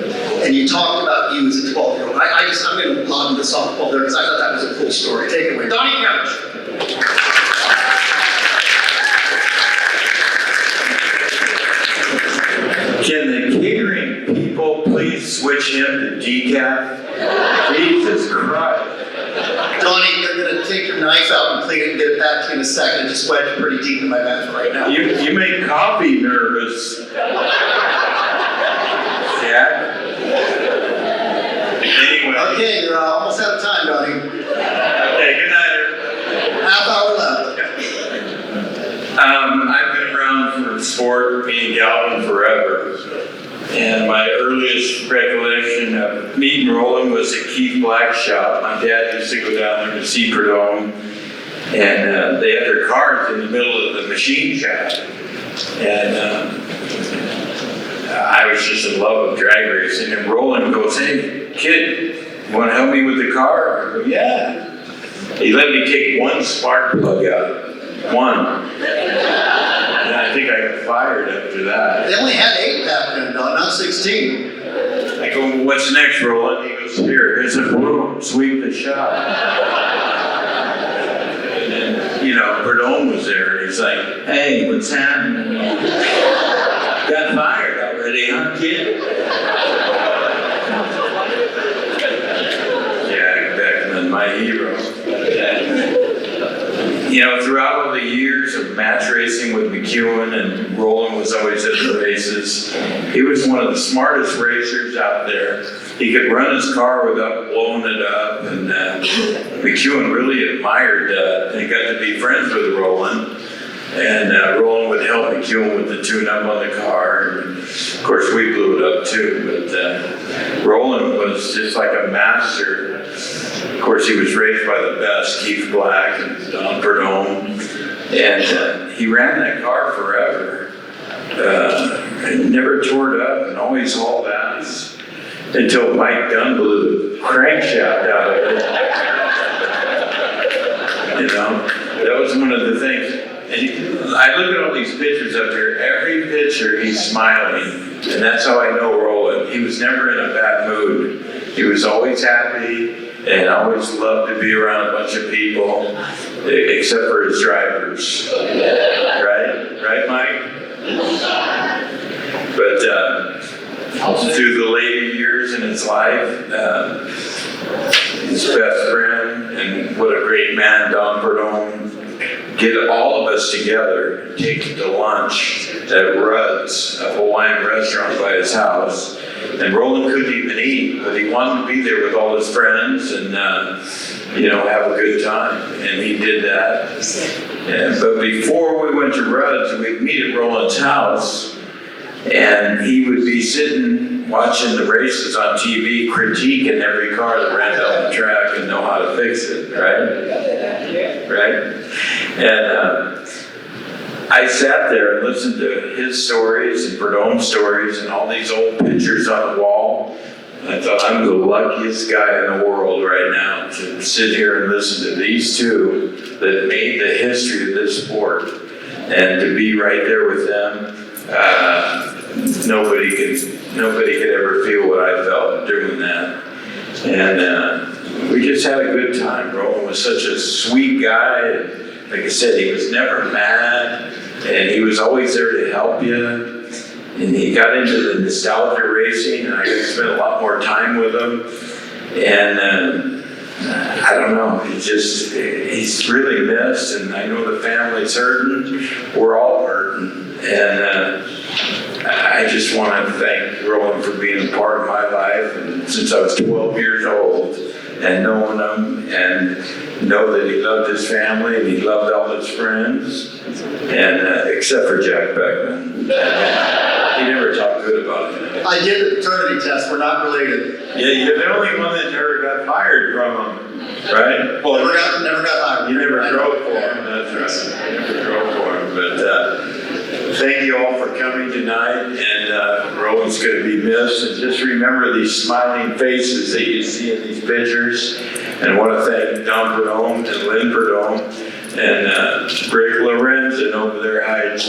And you talked about you as a 12-year-old. I'm going to lob into softball there because I thought that was a cool story. Take it away. Donnie Couch. Can the catering people please switch him to decaf? Jesus Christ. Donnie, they're going to take your knife out and clean it and get it back to you in a second. It just wedged pretty deep in my mouth right now. You make coffee nervous. Jack? Anyway. Okay, you're almost out of time, Donnie. Okay, good night. Half hour left. I've been around for sport, me and Galvin, forever. And my earliest recollection of meeting Roland was at Keith Black's shop. My dad used to go down there to see Prudhomme. And they had their cars in the middle of the machine shop. And I was just in love with drag racing. And Roland goes, hey, kid, You want to help me with the car? I go, yeah. He let me take one spark plug out. One. And I think I got fired after that. They only had 8 back then, Don, not 16. I go, well, what's next, Roland? He goes, here's a broom, sweep the shop. And then, Prudhomme was there, and he's like, hey, what's happening? Got fired already, huh, kid? Yeah, Beckman, my hero. Throughout all the years of match racing with McEwen, and Roland was always at the races, he was one of the smartest racers out there. He could run his car without blowing it up, and McEwen really admired that. And he got to be friends with Roland, and Roland would help McEwen with the tune-up on the car. And of course, we blew it up too, but Roland was just like a master. Of course, he was raised by the best, Keith Black and Don Prudhomme, and he ran that car forever. And never tore it up, and always hauled ass until Mike Dunn blew the crankshaft out of it. That was one of the things. And I look at all these pictures up here. Every picture, he's smiling, and that's how I know Roland. He was never in a bad mood. He was always happy. And always loved to be around a bunch of people, except for his drivers. Right, Mike? But through the later years in his life, his best friend, and what a great man, Don Prudhomme, get all of us together and take him to lunch at Rudd's, a Hawaiian restaurant by his house. And Roland couldn't even eat, but he wanted to be there with all his friends and, have a good time. And he did that. But before we went to Rudd's, we'd meet at Roland's house, and he would be sitting watching the races on TV, critiquing every car that ran down the track and know how to fix it, right? And I sat there and listened to his stories and Prudhomme's stories and all these old pictures on the wall. I thought, I'm the luckiest guy in the world right now to sit here and listen to these two that made the history of this sport, and to be right there with them. Nobody could ever feel what I felt doing that. And we just had a good time. Roland was such a sweet guy. And like I said, he was never mad, and he was always there to help you. And he got into the nostalgia racing, and I got to spend a lot more time with him. And I don't know, he's really missed, and I know the family's hurting. We're all hurting. And I just want to thank Roland for being a part of my life, and since I was 12 years old, and knowing him, and know that he loved his family, and he loved all his friends, and except for Jack Beckman. He never talked good about him. I did the paternity test. We're not related. Yeah, you're the only one that never got fired from him, right? Well, Never got hired. you never drove for him, that's right. You never drove for him, but thank you all for coming tonight, and Roland's going to be missed, and just remember these smiling faces that you see in these pictures, and I want to thank Don Prudhomme and Lynn Prudhomme, and Rick Lorenzen over there hiding.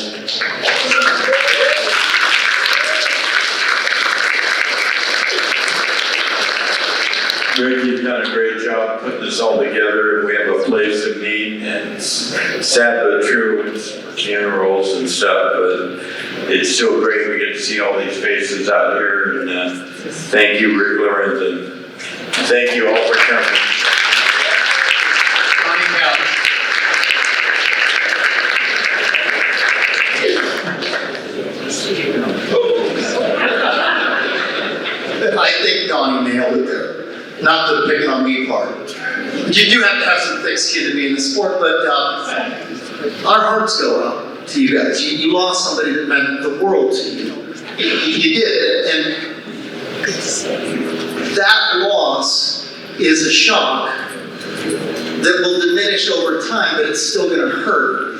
Rick, you've done a great job putting this all together, and we have a place to meet, and it's sad but true, it's funerals and stuff, but it's still great we get to see all these faces out here, and thank you, Rick Lorenzen. Thank you all for coming. I think Donnie nailed it there. Not the picking on me part. You do have to have some thick skin to be in the sport, but our hearts go out to you guys. You lost somebody that meant the world to you. You did, and that loss is a shock that will diminish over time, but it's still going to hurt.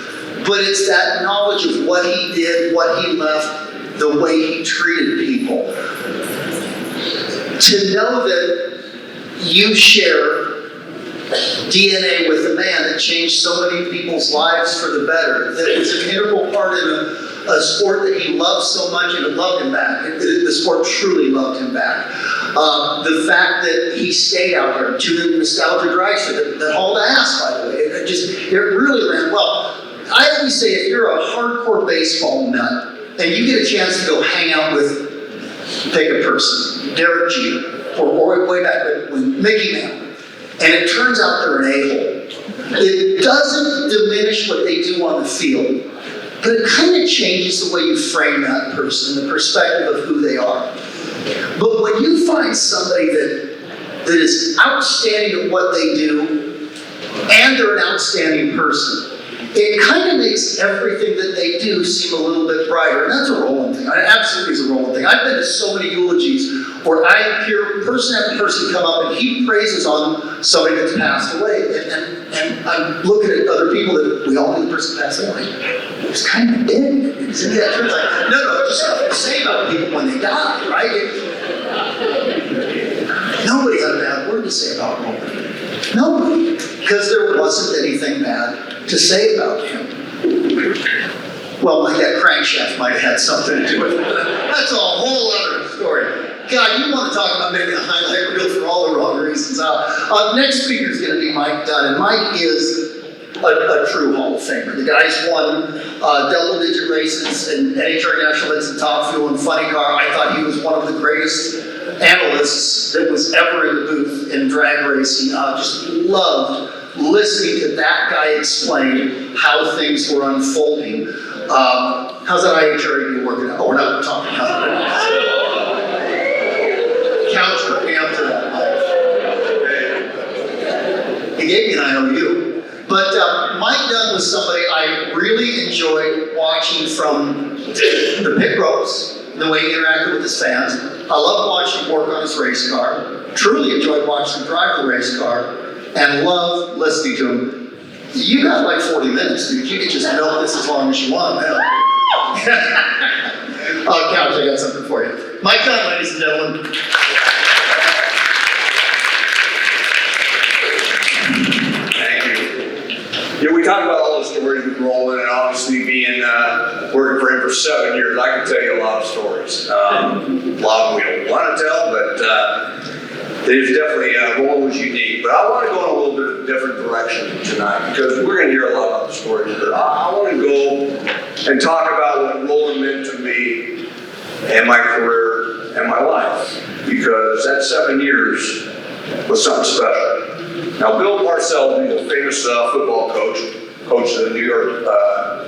But it's that knowledge of what he did, what he left, the way he treated people. To know that you share DNA with a man that changed so many people's lives for the better, that was an integral part in a sport that he loved so much, and it loved him back. The sport truly loved him back. The fact that he stayed out there to the nostalgia dragster that hauled ass, by the way, it really ran well. I always say, if you're a hardcore baseball nut and you get a chance to go hang out with, pick a person, Derek Jeter, or way back when Mickey Mantle, and it turns out they're an a-hole, it doesn't diminish what they do on the field, but it kind of changes the way you frame that person, the perspective of who they are. But when you find somebody that is outstanding at what they do, and they're an outstanding person, it kind of makes everything that they do seem a little bit brighter. And that's a Roland thing. It absolutely is a Roland thing. I've been to so many eulogies where I hear person after person come up and heap praises on somebody that's passed away. And I'm looking at other people that we all knew the person passed away. It was kind of dead. It's like, no, just nothing to say about people when they die, right? Nobody had a bad word to say about Roland. Nobody. Because there wasn't anything bad to say about him. Well, that crankshaft might have had something to do with it. That's a whole other story. God, you want to talk about making a highlight reel for all the wrong reasons. Next speaker is going to be Mike Dunn, and Mike is a true Hall of Famer. The guy's won double-digit races in NHRA National Events and Top Fuel and Funny Car. I thought he was one of the greatest analysts that was ever in the booth in drag racing. Just loved listening to that guy explain how things were unfolding. How's that IHRA working out? Oh, we're not talking about that. Couch hooked me up to that mic. He gave me an IOU. But Mike Dunn was somebody I really enjoyed watching from the pit ropes, the way he interacted with his fans. I loved watching him work on his race car. Truly enjoyed watching him drive the race car. And love listening to him. You got like 40 minutes, dude. You can just milk this as long as you want, man. Oh, Couch, I got something for you. Mike Dunn, ladies and gentlemen. Thank you. Yeah, we talked about all the stories with Roland, and obviously being working for him for 7 years, I can tell you a lot of stories. A lot of them we don't want to tell, but there's definitely, Roland was unique. But I want to go in a little bit of a different direction tonight, because we're going to hear a lot about the stories. But I want to go and talk about what Roland meant to me and my career and my life, because that 7 years was something special. Now, Bill Parcells, he's a famous football coach of the New York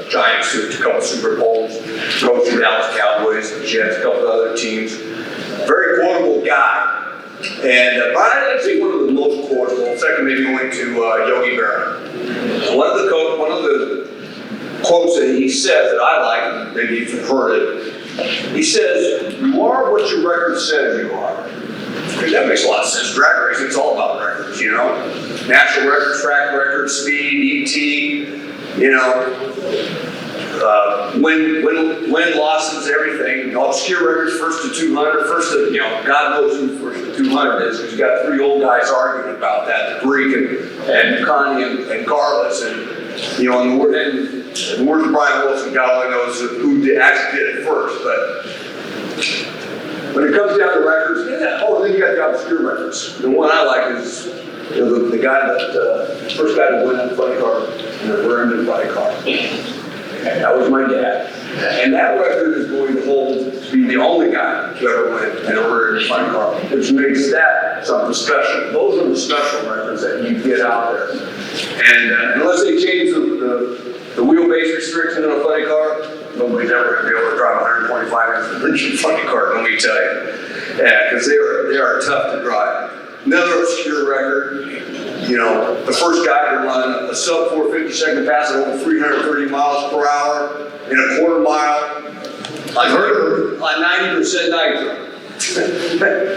Giants, who took a couple Super Bowls, coached the Dallas Cowboys, the Jets, a couple of other teams. Very quotable guy. And I'd say one of the most quotable, second maybe only to Yogi Berra. One of the quotes that he says that I like, maybe you've heard it, he says, "You are what your record says you are." Because that makes a lot of sense. Drag racing, it's all about records, you know? National records, track records, speed, ET, you know, win, losses, everything. Obscure records, first to 200, first to, you know, God knows who first to 200 is, because you got three old guys arguing about that, the Greek and Connie and Garlis, and, you know, and the words of Brian Wilson, God only knows who actually did it first, but when it comes down to records, then you got the obscure records. The one I like is, you know, the guy that, first guy to win in the funny car, in the Remembrance funny car. That was my dad. And that record is going to hold to be the only guy to ever win in a Remembrance funny car, which makes that something special. Those are the special records that you get out there. And unless they change the wheelbase restriction in a funny car, nobody's ever going to be able to drive 125 inch funny car, let me tell you. Yeah, because they are tough to drive. Another obscure record, you know, the first guy to run a sub 450-second pass at over 330 miles per hour in a quarter mile. I've heard of 90% nitro.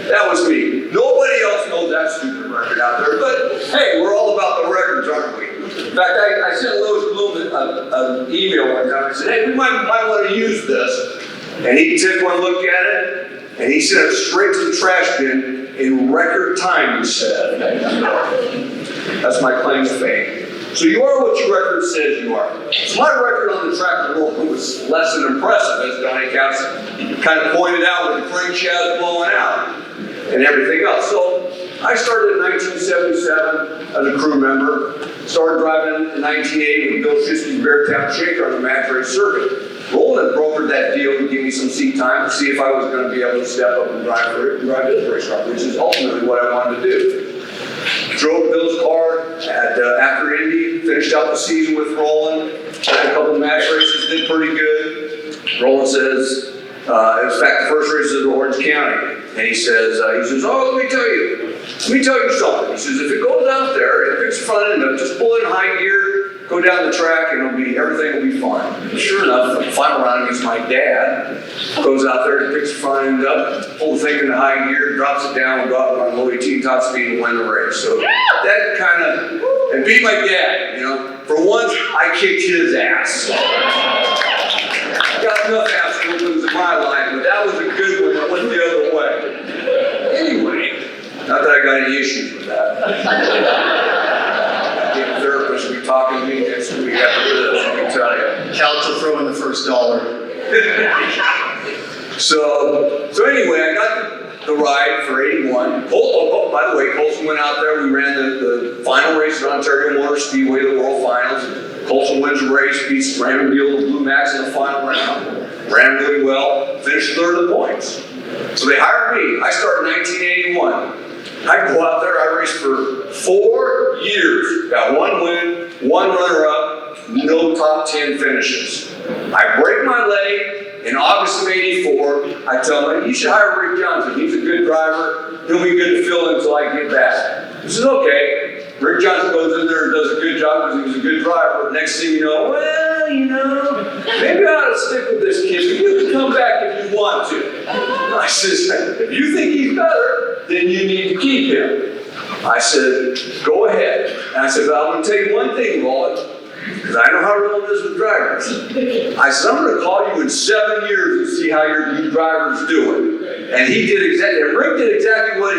That was me. Nobody else knows that stupid record out there, but hey, we're all about the records, aren't we? In fact, I sent Louis Bloom an email one time. I said, hey, we might want to use this. And he took one look at it, and he sent it straight to the trash bin in record time, he said. That's my claim to fame. So you are what your record says you are. So my record on the track and roll was less than impressive, as Donnie kind of pointed out with the crankshaft blowing out and everything else. So I started in 1977 as a crew member. Started driving in 1980 with Bill Schisty's Bear Tap Shaker on the Match Race circuit. Roland brokered that deal to give me some seat time to see if I was going to be able to step up and drive his race car, which is ultimately what I wanted to do. Drove Bill's car after Indy, finished out the season with Roland, had a couple of match races, did pretty good. Roland says, in fact, the first race is in Orange County, and he says, oh, let me tell you something. He says, if it goes out there, it picks the front end up, just pull it in high gear, go down the track, and everything will be fine. And sure enough, the final round against my dad, goes out there, picks the front end up, pulls the thing into high gear, drops it down, and go out on low 18 top speed and win the race. So that kind of, and beat my dad, you know. For once, I kicked his ass. Got enough ass whoopings in my life, but that was a good one that went the other way. Anyway, not that I got any issues with that. The therapist will be talking to me next week after this, I can tell you. Couch will throw in the first dollar. So anyway, I got the ride for 81. By the way, Colson went out there. We ran the final race at Ontario Motor Speedway, the World Finals. Colson wins the race, beats Brandon Beal of Blue Max in the final round. Ran really well, finished third in the points. So they hired me. I started in 1981. I go out there, I raced for 4 years. Got 1 win, 1 runner-up, no top 10 finishes. I break my leg in August of 84. I tell him, you should hire Rick Johnson. He's a good driver. He'll be good to fill until I get back. He says, okay. Rick Johnson goes in there and does a good job because he was a good driver. But next thing you know, maybe I ought to stick with this kid. But you can come back if you want to. I says, if you think he's better, then you need to keep him. I said, go ahead. And I said, well, I'm going to tell you one thing, Roland, because I know how Roland is with drivers. I said, I'm going to call you in 7 years and see how your new driver's doing. And he did exactly, and Rick did exactly what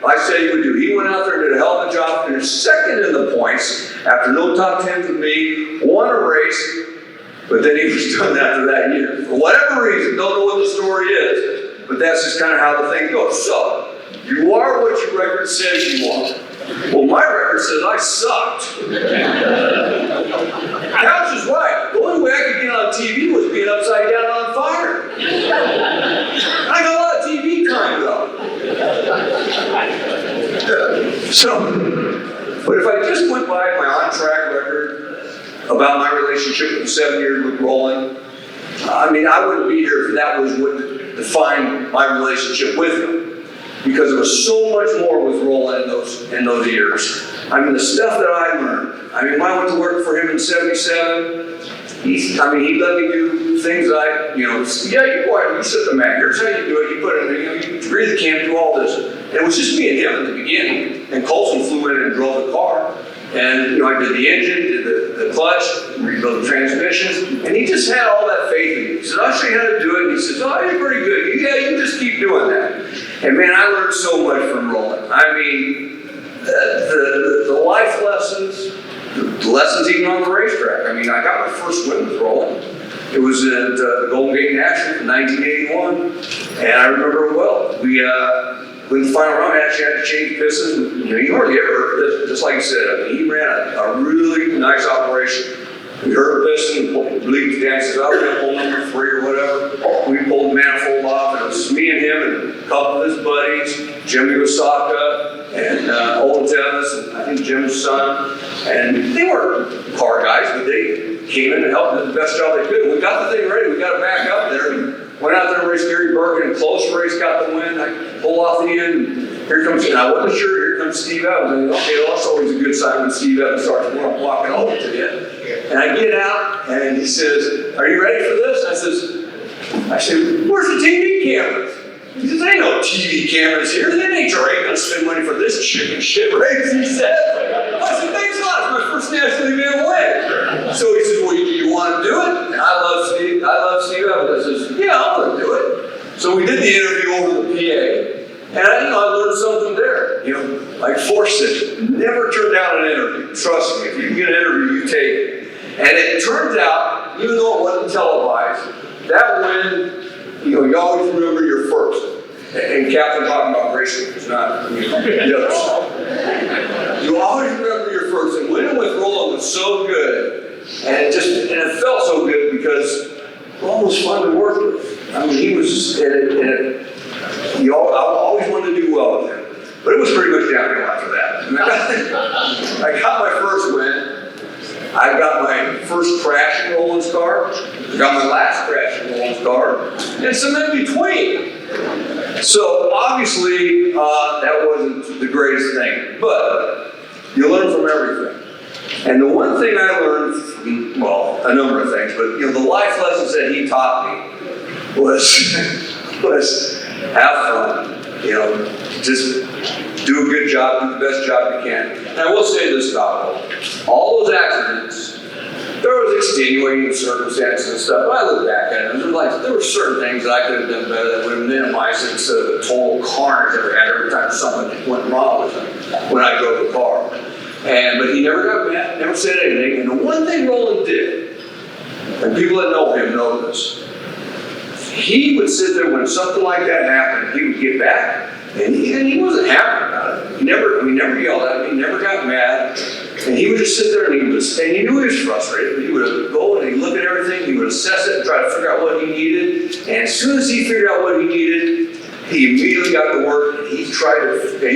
I said he would do. He went out there and did a hell of a job, finished second in the points after no top 10s with me, won a race, but then he was done after that year. For whatever reason, don't know what the story is, but that's just kind of how the thing goes. So, you are what your record says you are. Well, my record says I sucked. Couch is right. The only way I could get on TV was being upside down on fire. I got a lot of TV time, though. So, but if I just went by my on-track record about my relationship with the 7 years with Roland, I wouldn't be here if that was what defined my relationship with him. Because there was so much more with Roland in those years. The stuff that I learned. When I went to work for him in 77, he let me do things that you set the Mac, here's how you do it, you put it in, you read the cam, do all this. And it was just me and him in the beginning, and Colson flew in and drove the car. And I did the engine, did the clutch, rebuilt the transmissions, and he just had all that faith in me. He said, I'll show you how to do it. And he says, oh, you're pretty good. Yeah, you just keep doing that. And man, I learned so much from Roland. The life lessons, the lessons even on the racetrack. I got my first win with Roland. It was at the Golden Gate National in 1981, and I remember it well. In the final round, I actually had to change pistons. You hardly ever heard of this, just like you said. He ran a really nice operation. We heard a piston, bleed down, says, I'll get pull number 3 or whatever. We pulled the manifold off, and it was me and him and a couple of his buddies, Jimmy Osaka and Owen Dennis, and I think Jim's son. And they weren't car guys, but they came in and helped do the best job they could. We got the thing ready, we got it back up there. Went out there and raced Gary Bergen, close race, got the win. I pulled off the end, and here comes, and I wasn't sure, here comes Steve Evans. And okay, well, that's always a good sign when Steve Evans starts walking over to you. And I get out, and he says, are you ready for this? I said, where's the TV cameras? He says, ain't no TV cameras here. The NHRA gonna spend money for this chicken shit race, he said. I said, thanks a lot, it's my first national event win. So he says, well, you want to do it? And I love Steve Evans. I says, yeah, I want to do it. So we did the interview over the PA. And I learned like forced it. Never turn down an interview. Trust me, if you can get an interview, you take it. And it turns out, even though it wasn't televised, that win, you always remember your first. And Captain talking about racing, it's not the other stuff. You always remember your first. And winning with Roland was so good, and it felt so good because Roland was fun to work with. I mean, he was, I always wanted to do well with him. But it was pretty much downhill after that. And I got my first win. I got my first crash in Roland's car. I got my last crash in Roland's car. And some in between. So obviously, that wasn't the greatest thing. But you learn from everything. And the one thing I learned from, well, a number of things, but the life lessons that he taught me was have fun. Just do a good job, do the best job you can. And I will say this about all those accidents, there was extenuating circumstances and stuff, but I look back at it, there were certain things that I could have done better that would have minimized it instead of the total carnage that I had every time something went wrong with him when I drove the car. But he never got mad, never said anything. And the one thing Roland did, and people that know him know this, he would sit there when something like that happened, he would get back, and he wasn't happy about it. He never yelled at me, he never got mad, and he would just sit there and he knew he was frustrated. He would go and he'd look at everything, he would assess it and try to figure out what he needed, and as soon as he figured out what he needed, he immediately got to work, and he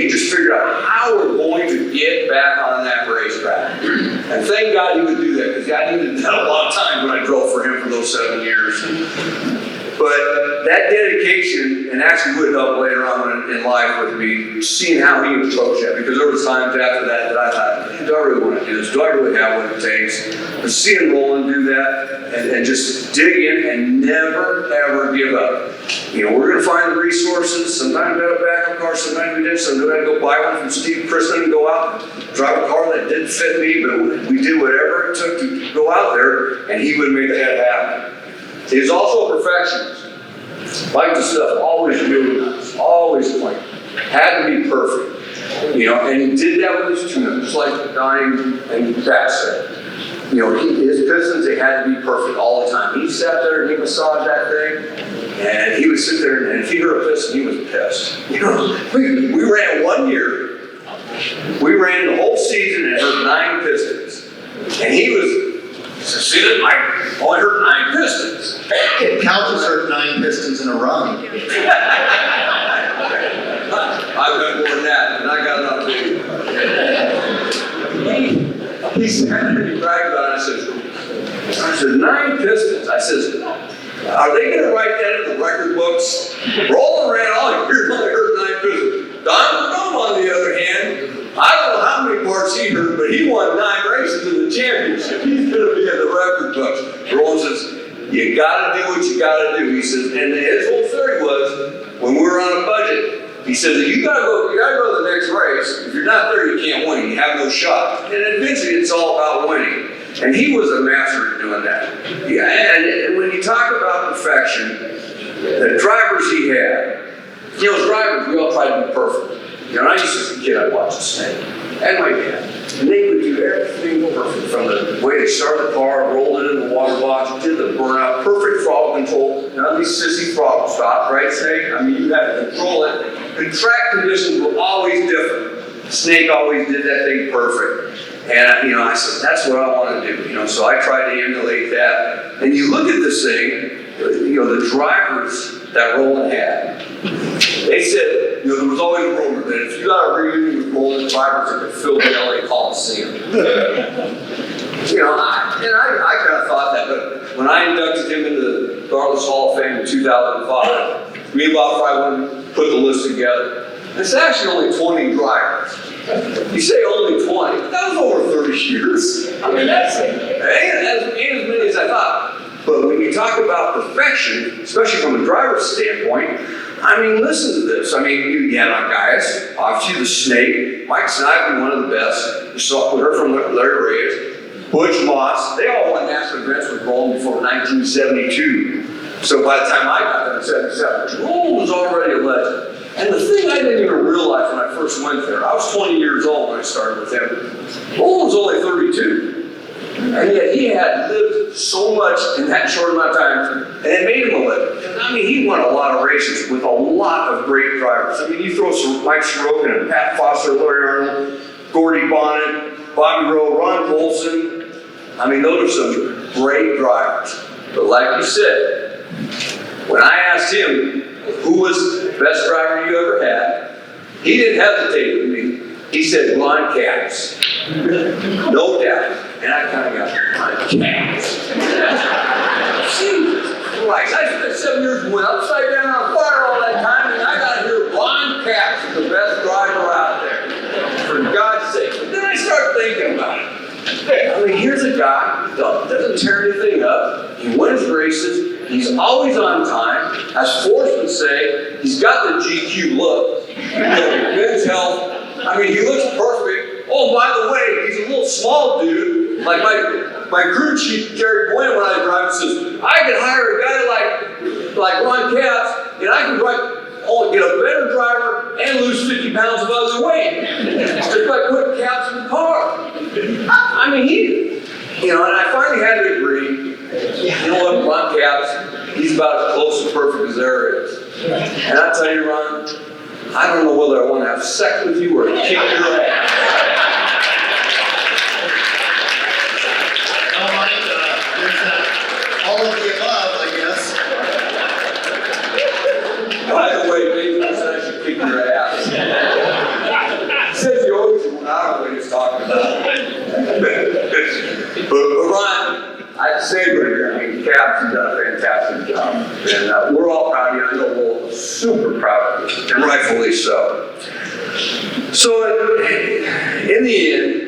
just figured out how we're going to get back on that racetrack. And thank God he would do that, because I needed that a lot of times when I drove for him for those 7 years. But that dedication, and actually would help later on in life with me, seeing how he approached that, because there was times after that I thought, man, do I really want to do this? Do I really have what it takes? But seeing Roland do that, and just dig in and never, ever give up. We're going to find the resources. Sometimes we had a backup car, sometimes we did. Sometimes we had to go buy one from Steve Kristen and go out and drive a car that didn't fit me, but we did whatever it took to go out there, and he would make that happen. He was also a perfectionist. Liked the stuff always really nice, always clean. Had to be perfect. And he did that with his tune-up, just like Donnie and Pat said. His pistons, they had to be perfect all the time. He sat there and he massaged that thing, and he would sit there, and if he heard a piston, he was pissed. We ran 1 year. We ran the whole season and heard 9 pistons. And he was, see that I only heard 9 pistons. Couches heard 9 pistons in a run. I've got more than that, and I got enough video. He said, he bragged about it. I said, 9 pistons. I says, are they going to write that in the record books? Roland ran all year, only heard 9 pistons. Donnie, on the other hand, I don't know how many parts he heard, but he won 9 races in the championship. He's going to be in the record books. Roland says, you got to do what you got to do. He says, and his whole theory was, when we were on a budget, he says that you gotta go to the next race. If you're not there, you can't win. You have no shot. And eventually, it's all about winning. And he was a master at doing that. Yeah, and when you talk about perfection, the drivers he had, as drivers, we all tried to be perfect. I used to, as a kid, I'd watch the snake, and my dad. And they would do everything perfect, from the way they started the car, rolled it in the water box, did the burnout, perfect throttle control. None of these sissy throttle stops, right, Snake? You had to control it. The track conditions were always different. Snake always did that thing perfect. And I said, that's what I want to do. So I tried to emulate that. And you look at this thing, the drivers that Roland had, they said, there was always a rumor that if you got a reunion with Roland, drivers that could fill the LA Coliseum. I kind of thought that, but when I inducted him into the Garland's Hall of Fame in 2005, me and Bob Fry put the list together. It's actually only 20 drivers. You say only 20, but that was over 30 years. That's ain't as many as I thought. But when you talk about perfection, especially from a driver's standpoint, listen to this. You had our guys, obviously the Snake, Mike Snively, one of the best. You saw her from Larry Reyes, Butch Moss. They all won national events with Roland before 1972. So by the time I got there in 77, Roland was already a legend. And the thing I didn't even realize when I first went there, I was 20 years old when I started with him. Roland was only 32. And yet he had lived so much in that short amount of time, and it made him a living. I mean, he won a lot of races with a lot of great drivers. I mean, you throw some Mike Sorokin and Pat Foster, Larry Arnold, Gordy Bonnet, Bobby Rowe, Ron Colson. I mean, those are some great drivers. But like you said, when I asked him who was the best driver you ever had, he didn't hesitate with me. He said, blind cats. No doubt. And I kind of got blind cats. Jesus Christ. I spent 7 years and went upside down on fire all that time, and I got to hear blind cats is the best driver out there. For God's sake. But then I start thinking about it. I mean, here's a guy who doesn't tear anything up. He wins races. He's always on time. As Forrest would say, he's got the GQ look. Good health. I mean, he looks perfect. Oh, by the way, he's a little small dude. Like my crew chief, Jerry Boyne, when I drive, says, I could hire a guy like Ron Capps, and I could get a better driver and lose 50 pounds of other weight. Just by putting Capps in the car. I mean, and I finally had to agree. You know what, Ron Capps, he's about as close to perfect as there is. And I tell you, Ron, I don't know whether I want to have sex with you or kick your ass. All right, there's all of the above, I guess. By the way, Dave said I should kick your ass. He says you always do. I don't know what he's talking about. But Ron, I'd say here, I mean, Cap's done a fantastic job. And we're all proud of you. I know we're super proud of you, and rightfully so. So, in the end,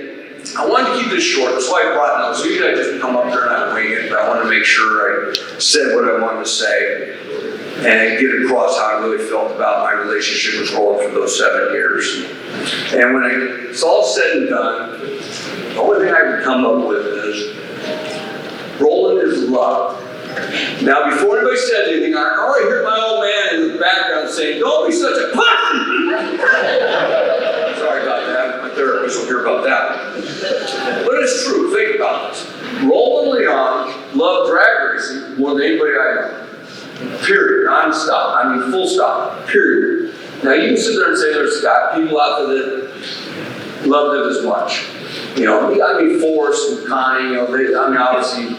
I wanted to keep this short. That's why I brought it up. So usually I just come up there and I wing it, but I want to make sure I said what I wanted to say and get across how I really felt about my relationship with Roland for those 7 years. And when it's all said and done, the only thing I can come up with is Roland is loved. Now, before anybody says anything, I already heard my old man in the background saying, don't be such a pussy! Sorry about that. My therapist will hear about that. But it's true. Think about this. Roland Leong loved drag racing more than anybody I know. Period. Non-stop. I mean, full stop. Period. Now, you can sit there and say there's got people out there that loved it as much. I mean, Forrest and Connie, obviously,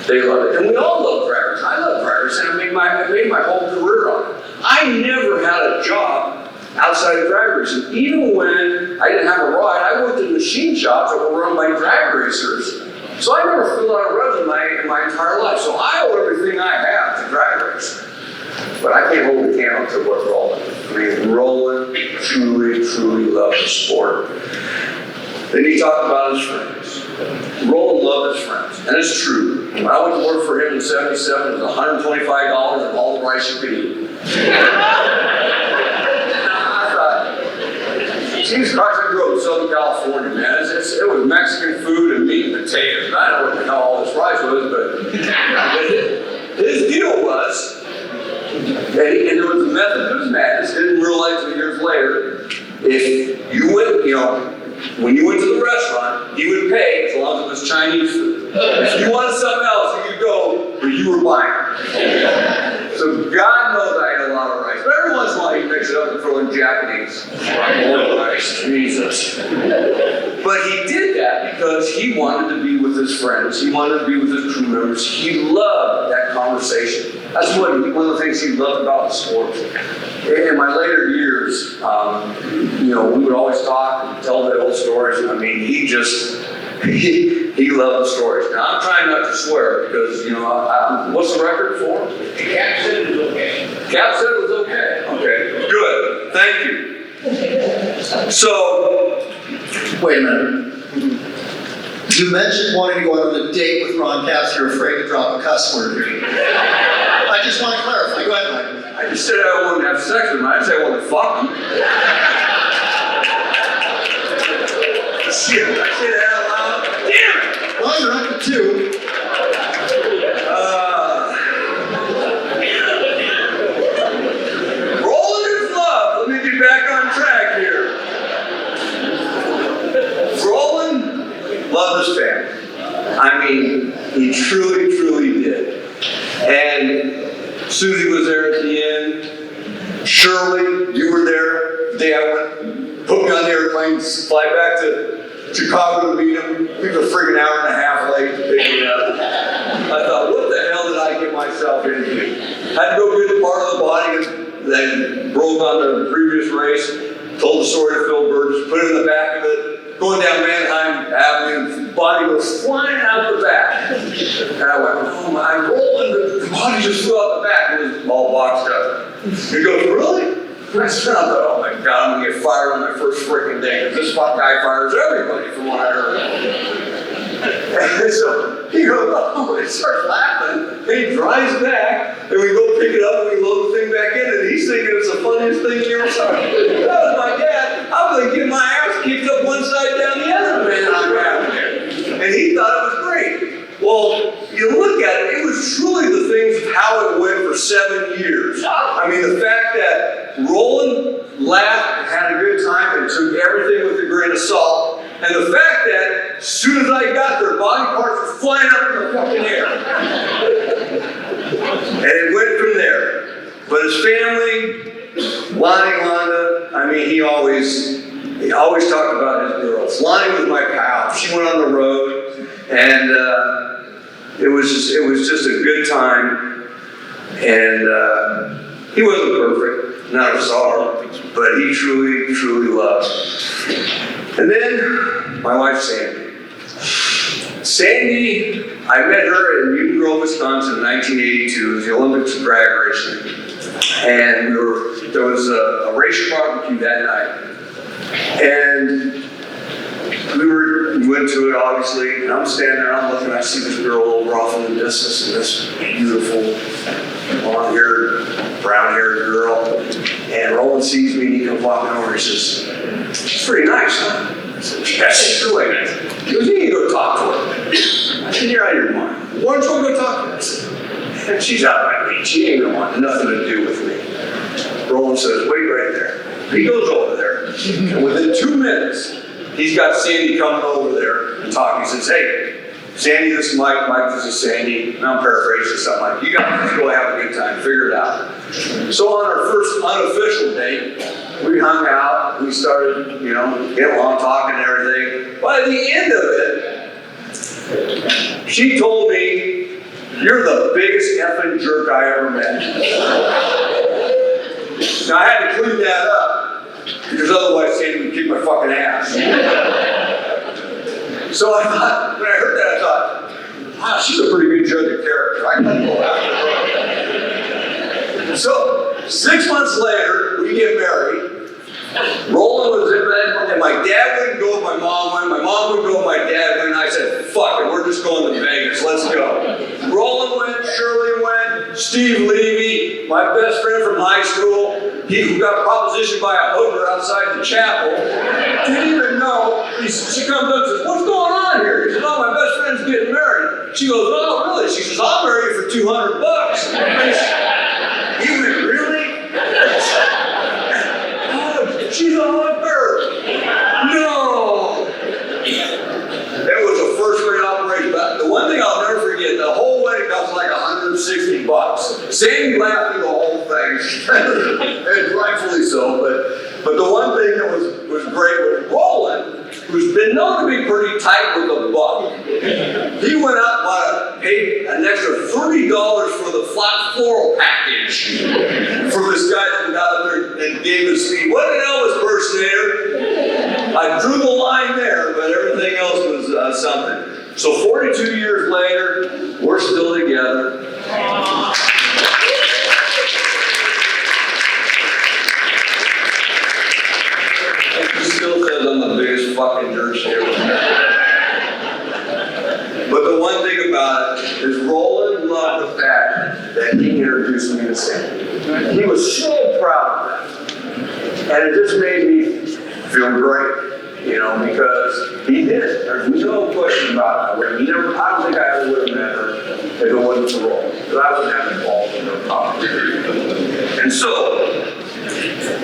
they love it. And we all love drag racing. I love drag racing. I made my whole career on it. I never had a job outside of drag racing. Even when I didn't have a ride, I worked in machine shops that were run by drag racers. So I never filled out a resume in my entire life. So I owe everything I have to drag racing. But I can't hold the candle to what Roland. I mean, Roland truly, truly loved the sport. Then he talked about his friends. Roland loved his friends. And it's true. When I went to work for him in '77, it was $125 and all the rice you could eat. I thought, Jesus Christ, I grew up in Southern California, man. It was Mexican food and meat and potatoes. I don't know what the hell all this rice was, but his deal was, and there was a method to his madness. Didn't realize it years later. If you went, when you went to the restaurant, he would pay as long as it was Chinese food. If you wanted something else, you could go where you were buying. So God knows I ate a lot of rice. But every once in a while, he'd mix it up and throw in Japanese. More rice, Jesus. But he did that because he wanted to be with his friends. He wanted to be with his crew members. He loved that conversation. That's one of the things he loved about the sport. In my later years, we would always talk and tell the old stories. I mean, he loved the stories. Now, I'm trying not to swear because, what's the record for? Cap said it was okay. Cap said it was okay. Okay, good. Thank you. So, Wait a minute. You mentioned wanting to go out on a date with Ron Capps. You're afraid to drop a cuss word here. I just want to clarify. Go ahead, Mike. I just said I wanted to have sex with him. I didn't say I wanted to fuck him. Shit, I said that out loud. Damn it! Well, you're up to 2. Roland is love. Let me Loved his family. I mean, he truly, truly did. And Susie was there at the end. Shirley, you were there the day I went, put me on the airplane, fly back to Chicago to meet him. He was a friggin' hour and a half late to pick me up. I thought, what the hell did I get myself into? Had to go get part of the body that broke on the previous race. Told the story to Phil Burgess, put it in the back of it, going down Manheim Avenue, the body was flying out the back. And I went, oh my, I'm rolling, the body just flew out the back, it was all boxed up. He goes, really? I said, I thought, oh my God, I'm gonna get fired on my first freaking day, because this guy fires everybody from what I heard. And so he goes, oh, and he starts laughing, and he drives back, and we go pick it up, and we load the thing back in, and he's thinking it's the funniest thing he ever saw. That was my dad. I was getting my ass kicked up one side down the other, man, I'm out there. And he thought it was great. Well, you look at it, it was truly the things of how it went for 7 years. I mean, the fact that Roland laughed, had a good time, and took everything with a grain of salt. And the fact that as soon as I got there, body parts were flying up in the fucking air. And it went from there. But his family, Lani and Londa, I mean, he always talked about his girls. Lani was my pal. She went on the road, and it was just a good time. And he wasn't perfect, not a star, but he truly, truly loved. And then my wife, Sandy. Sandy, I met her in Newton Grove, Wisconsin in 1982. It was the Olympics of drag racing. And there was a race barbecue that night. And we went to it, obviously, and I'm standing there, I'm looking, I see this girl over off in the distance, and this beautiful, blonde-haired, brown-haired girl. And Roland sees me, and he comes walking over, and he says, she's pretty nice, huh? I said, yes, she's really nice. He goes, you need to go talk to her. I said, you're out of your mind. Why don't you go talk to her? I said, she's out of my league. She ain't gonna want nothing to do with me. Roland says, wait right there. He goes over there, and within 2 minutes, he's got Sandy coming over there and talking. He says, hey, Sandy, this is Mike. Mike, this is Sandy. And I'm paraphrasing something like, you guys just go have a good time, figure it out. So on our first unofficial date, we hung out, we started, getting along, talking and everything. By the end of it, she told me, you're the biggest effing jerk I ever met. Now I had to clean that up, because otherwise Sandy would kick my fucking ass. So I thought, when I heard that, I thought, wow, she's a pretty good judge of character. I gotta go after her. So 6 months later, we get married. Roland was in bed, and my dad wouldn't go if my mom went. My mom would go if my dad went. And I said, fuck it, we're just going to Vegas. Let's go. Roland went, Shirley went, Steve Levy, my best friend from high school, he got propositioned by a hooker outside the chapel. Didn't even know. She comes up and says, what's going on here? He says, oh, my best friend's getting married. She goes, oh, really? She says, I'll marry you for $200. He went, really? She's a hot bird. No. It was a first-rate operation. But the one thing I'll never forget, the whole wedding cost like $160. Sandy laughed through the whole thing, and rightfully so. But the one thing that was great was Roland, who's been known to be pretty tight with the buck. He went out and paid an extra $30 for the flat floral package for this guy that got up there and gave us speed. What an Elvis impersonator. I drew the line there, but everything else was something. So 42 years later, we're still together. He still says I'm the biggest fucking jerk she ever met. But the one thing about it is Roland loved the fact that he introduced me to Sandy. He was so proud of that. And it just made me feel great, because he did it. There's no question about it. I don't think I ever would have met her if it wasn't for Roland. Because I wouldn't have involved in no problem. And so,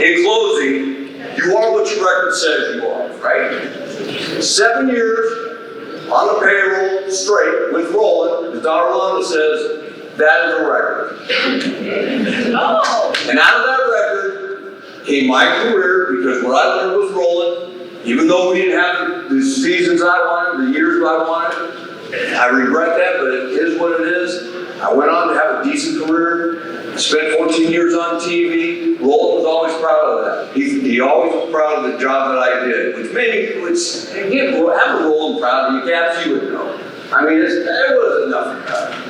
in closing, you are what your record says you are, right? 7 years, on the payroll straight with Roland, as Dr. Londa says, that is a record. And out of that record came my career, because what I learned was Roland, even though we didn't have the seasons I wanted, the years I wanted, I regret that, but it is what it is. I went on to have a decent career, spent 14 years on TV. Roland was always proud of that. He always was proud of the job that I did, which made me, again, having Roland proud of you, Caps, you would know. I mean, there wasn't nothing about it.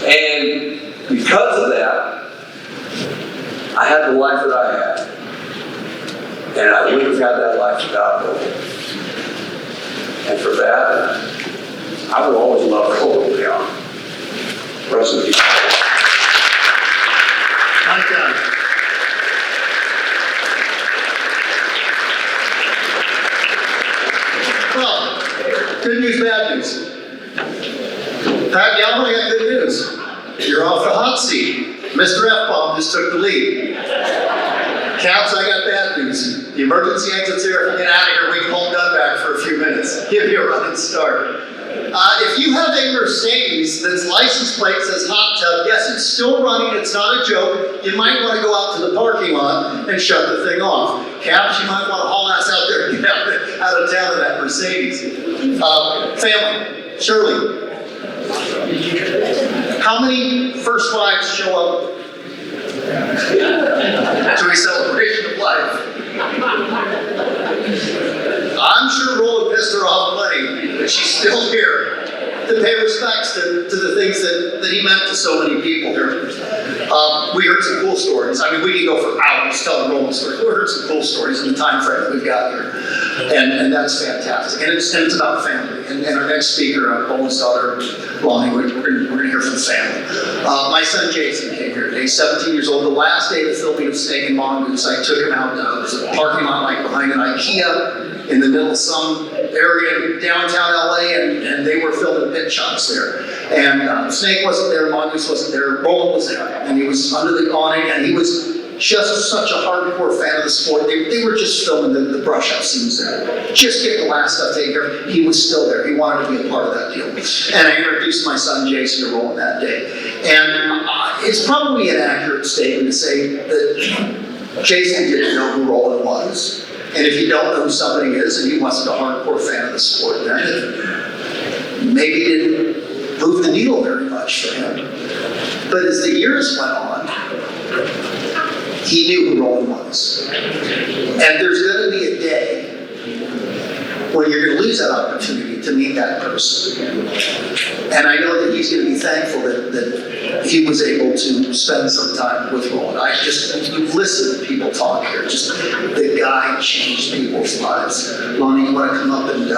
And because of that, I had the life that I had. And I wouldn't have had that life without Roland. And for that, I will always love Roland Leong. Rest in peace. Mike Dunn. Well, good news, bad news. Pat Gan, I got good news. You're off the hot seat. Mr. F-Bomb just took the lead. Caps, I got bad news. The emergency exit's there. If we get out of here, we can hold Dunn back for a few minutes. Give you a running start. If you have a Mercedes that's license plate says hot tub, yes, it's still running, it's not a joke. You might want to go out to the parking lot and shut the thing off. Caps, you might want to haul ass out there and get out of town in that Mercedes. Family, Shirley, how many first wives show up to a celebration of life? I'm sure Roland pissed her off plenty, but she's still here to pay respects to the things that he meant to so many people here. We heard some cool stories. I mean, we can go for hours telling Roland stories. We heard some cool stories in the time frame that we've got here. And that's fantastic. And it's about family. And our next speaker, Roland's daughter, Lani, we're going to hear from the family. My son Jason came here today, 17 years old. The last day of the filming of Snake and Mongoose, I took him out. There was a parking lot right behind an IKEA in the middle of some area in downtown LA, and they were filming pit shots there. And Snake wasn't there, Mongoose wasn't there, Roland was there. And he was under the awning, and he was just such a hardcore fan of the sport. They were just filming the brush-up scenes there. Just get the last stuff taken care of. He was still there. He wanted to be a part of that deal. And I introduced my son Jason to Roland that day. And it's probably an accurate statement to say that Jason didn't know who Roland was. And if you don't know who somebody is and he wasn't a hardcore fan of the sport, then it maybe didn't move the needle very much for him. But as the years went on, he knew who Roland was. And there's going to be a day when you're going to lose that opportunity to meet that person. And I know that he's going to be thankful that he was able to spend some time with Roland. You've listened to people talk here. Just the guy changed people's lives. Lonnie, you want to come up and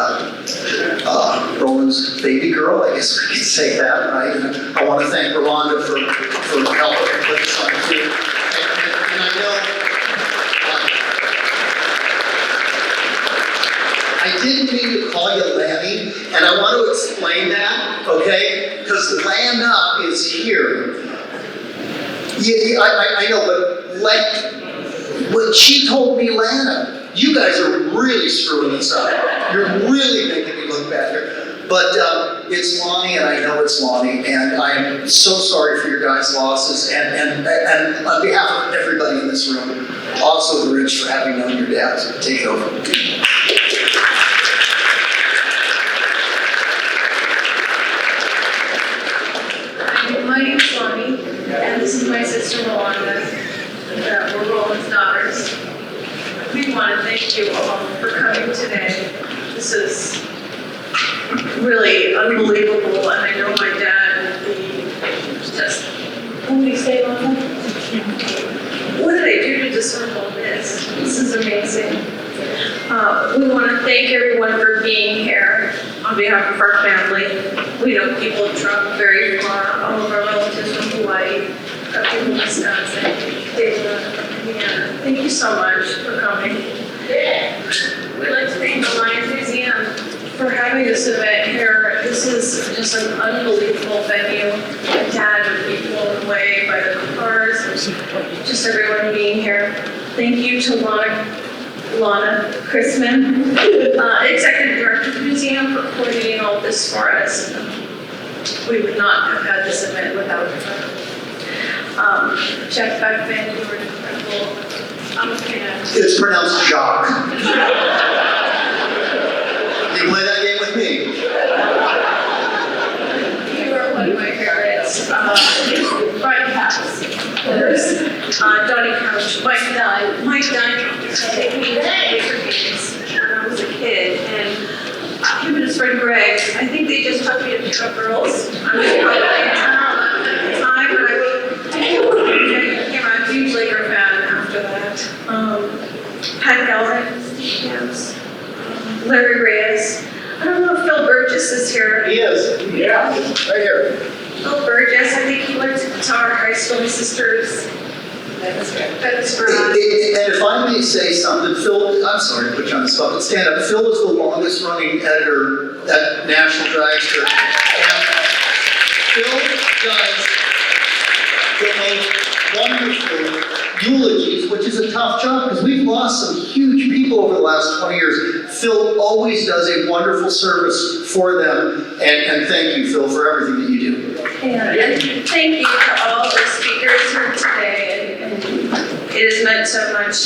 Roland's baby girl, I guess we could say that, right? And I want to thank Rolanda for helping put this on too. And I know I didn't mean to call you Lani, and I want to explain that, okay? Because Lana is here. I know, but when she told me Lana, you guys are really screwing this up. You're really making me look bad here. But it's Lonnie, and I know it's Lonnie, and I am so sorry for your guys' losses, and on behalf of everybody in this room, also the Rich for having known your dad. So take it over. My name's Donnie, and this is my sister Rolanda. We're Roland's daughters. We want to thank you all for coming today. This is really unbelievable, and I know my dad will be just, what did he say, Mama? What did I do to deserve all this? This is amazing. We want to thank everyone for being here on behalf of our family. We know people have traveled very far, all of our relatives from Hawaii, people from Wisconsin, Indiana. Thank you so much for coming. We'd like to thank the Lions Museum for having this event here. This is just an unbelievable venue. My dad would be blown away by the cars, just everyone being here. Thank you to Lana Chrisman, Executive Director of the museum, for coordinating all this for us. We would not have had this event without her. Jeff Beckman, you were incredible. I'm a fan. It's pronounced Jacques. You play that game with me? You were one of my favorites. Brian Caps, of course. Donnie Couch, Mike Dunn. Mike Dunn took me to Laker games when I was a kid, and him and his friend Greg, I think they just took me to pick up girls. I was probably in town at the time, but I became a huge Laker fan after that. Pat Galvin, Gibbs, Larry Reyes. I don't know if Phil Burgess is here. He is. Yeah, right here. Phil Burgess, I think he went to our high school, my sister's. That's for And if I may say something, Phil, I'm sorry to put you on the spot, but stand up. Phil is the longest running editor at National Dragstrip. And Phil does the most wonderful eulogies, which is a tough job because we've lost some huge people over the last 20 years. Phil always does a wonderful service for them. And thank you, Phil, for everything that you do. And thank you to all the speakers here today. And it has meant so much,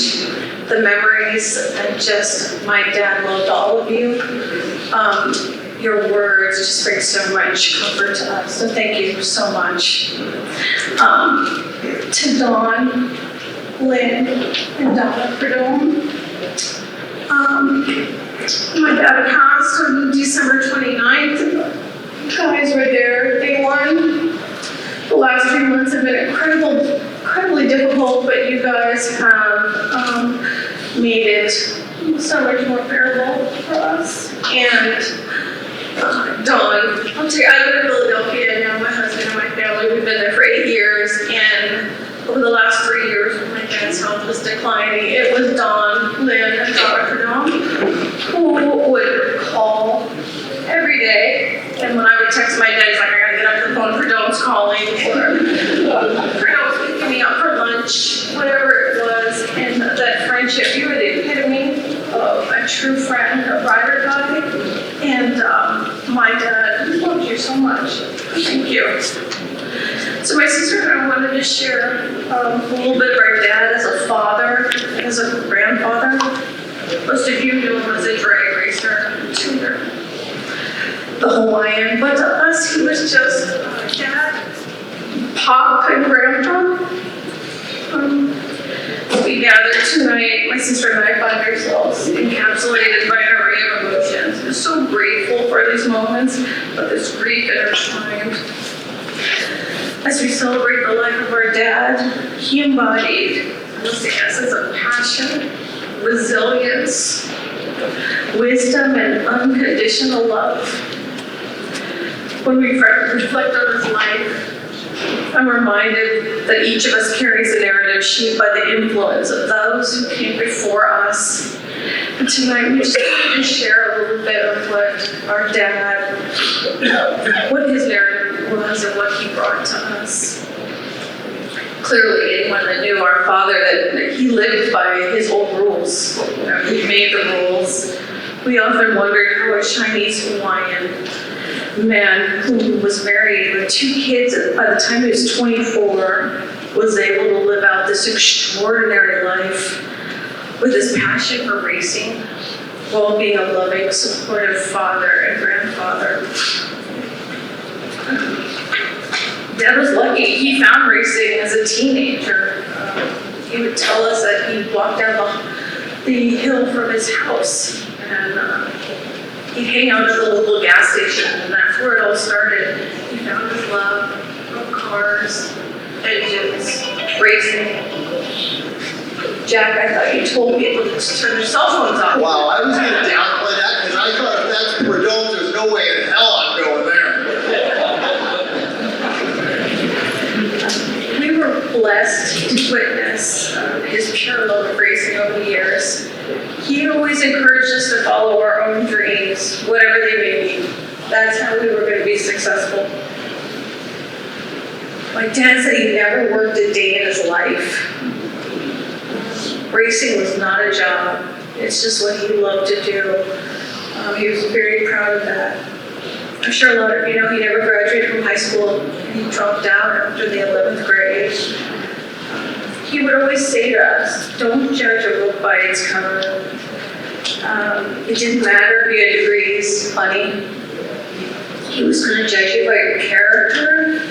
the memories, and just my dad loved all of you. Your words just bring so much comfort to us. So thank you so much. To Dawn, Lynn, and Donna Prudhomme. My dad passed on December 29th. You guys were there day one. The last 3 months have been incredibly difficult, but you guys have made it so much more bearable for us. And Dawn, I'll tell you, I live in Philadelphia now. My husband and my family, we've been there for 8 years, and over the last 3 years, when my dad's health was declining, it was Dawn, Lynn, and Donna Prudhomme who would call every day. And when I would text my dad, he's like, I gotta get up the phone, Prudhomme's calling, or Prudhomme's picking me up for lunch, whatever it was. And that friendship, you were the epitome of a true friend, a ride or die. And my dad loved you so much. Thank you. So my sister and I wanted to share a little bit of our dad as a father, as a grandfather. Most of you knew him as a drag racer, tuner, the Hawaiian, but to us he was just dad, pop, and grandpa. We gathered tonight, my sister and I find ourselves encapsulated by an array of emotions. We're so grateful for these moments, but this grief intertwined. As we celebrate the life of our dad, he embodied the essence of passion, resilience, wisdom, and unconditional love. When we reflect on his life, I'm reminded that each of us carries a narrative shaped by the influence of those who came before us. And tonight we just want to share a little bit of what our dad, what his narrative was and what he brought to us. Clearly, anyone that knew our father, that he lived by his own rules. He made the rules. We often wondered how a Chinese Hawaiian man who was married with 2 kids by the time he was 24 was able to live out this extraordinary life with his passion for racing while being a loving, supportive father and grandfather. Dad was lucky. He found racing as a teenager. He would tell us that he walked down the hill from his house and he'd hang out at the local gas station, and that's where it all started. He found his love of cars, engines, racing. Jack, I thought you told people to turn their cell phones off. Wow, I was going to downplay that because I thought if that's Prudhomme, there's no way in hell I'm going there. We were blessed to witness his pure love of racing over the years. He always encouraged us to follow our own dreams, whatever they may be. That's how we were going to be successful. My dad said he never worked a day in his life. Racing was not a job. It's just what he loved to do. He was very proud of that. I'm sure a lot of you know he never graduated from high school. He dropped out after the 11th grade. He would always say to us, don't judge a book by its cover. It didn't matter if you had degrees, money. He was going to judge you by your character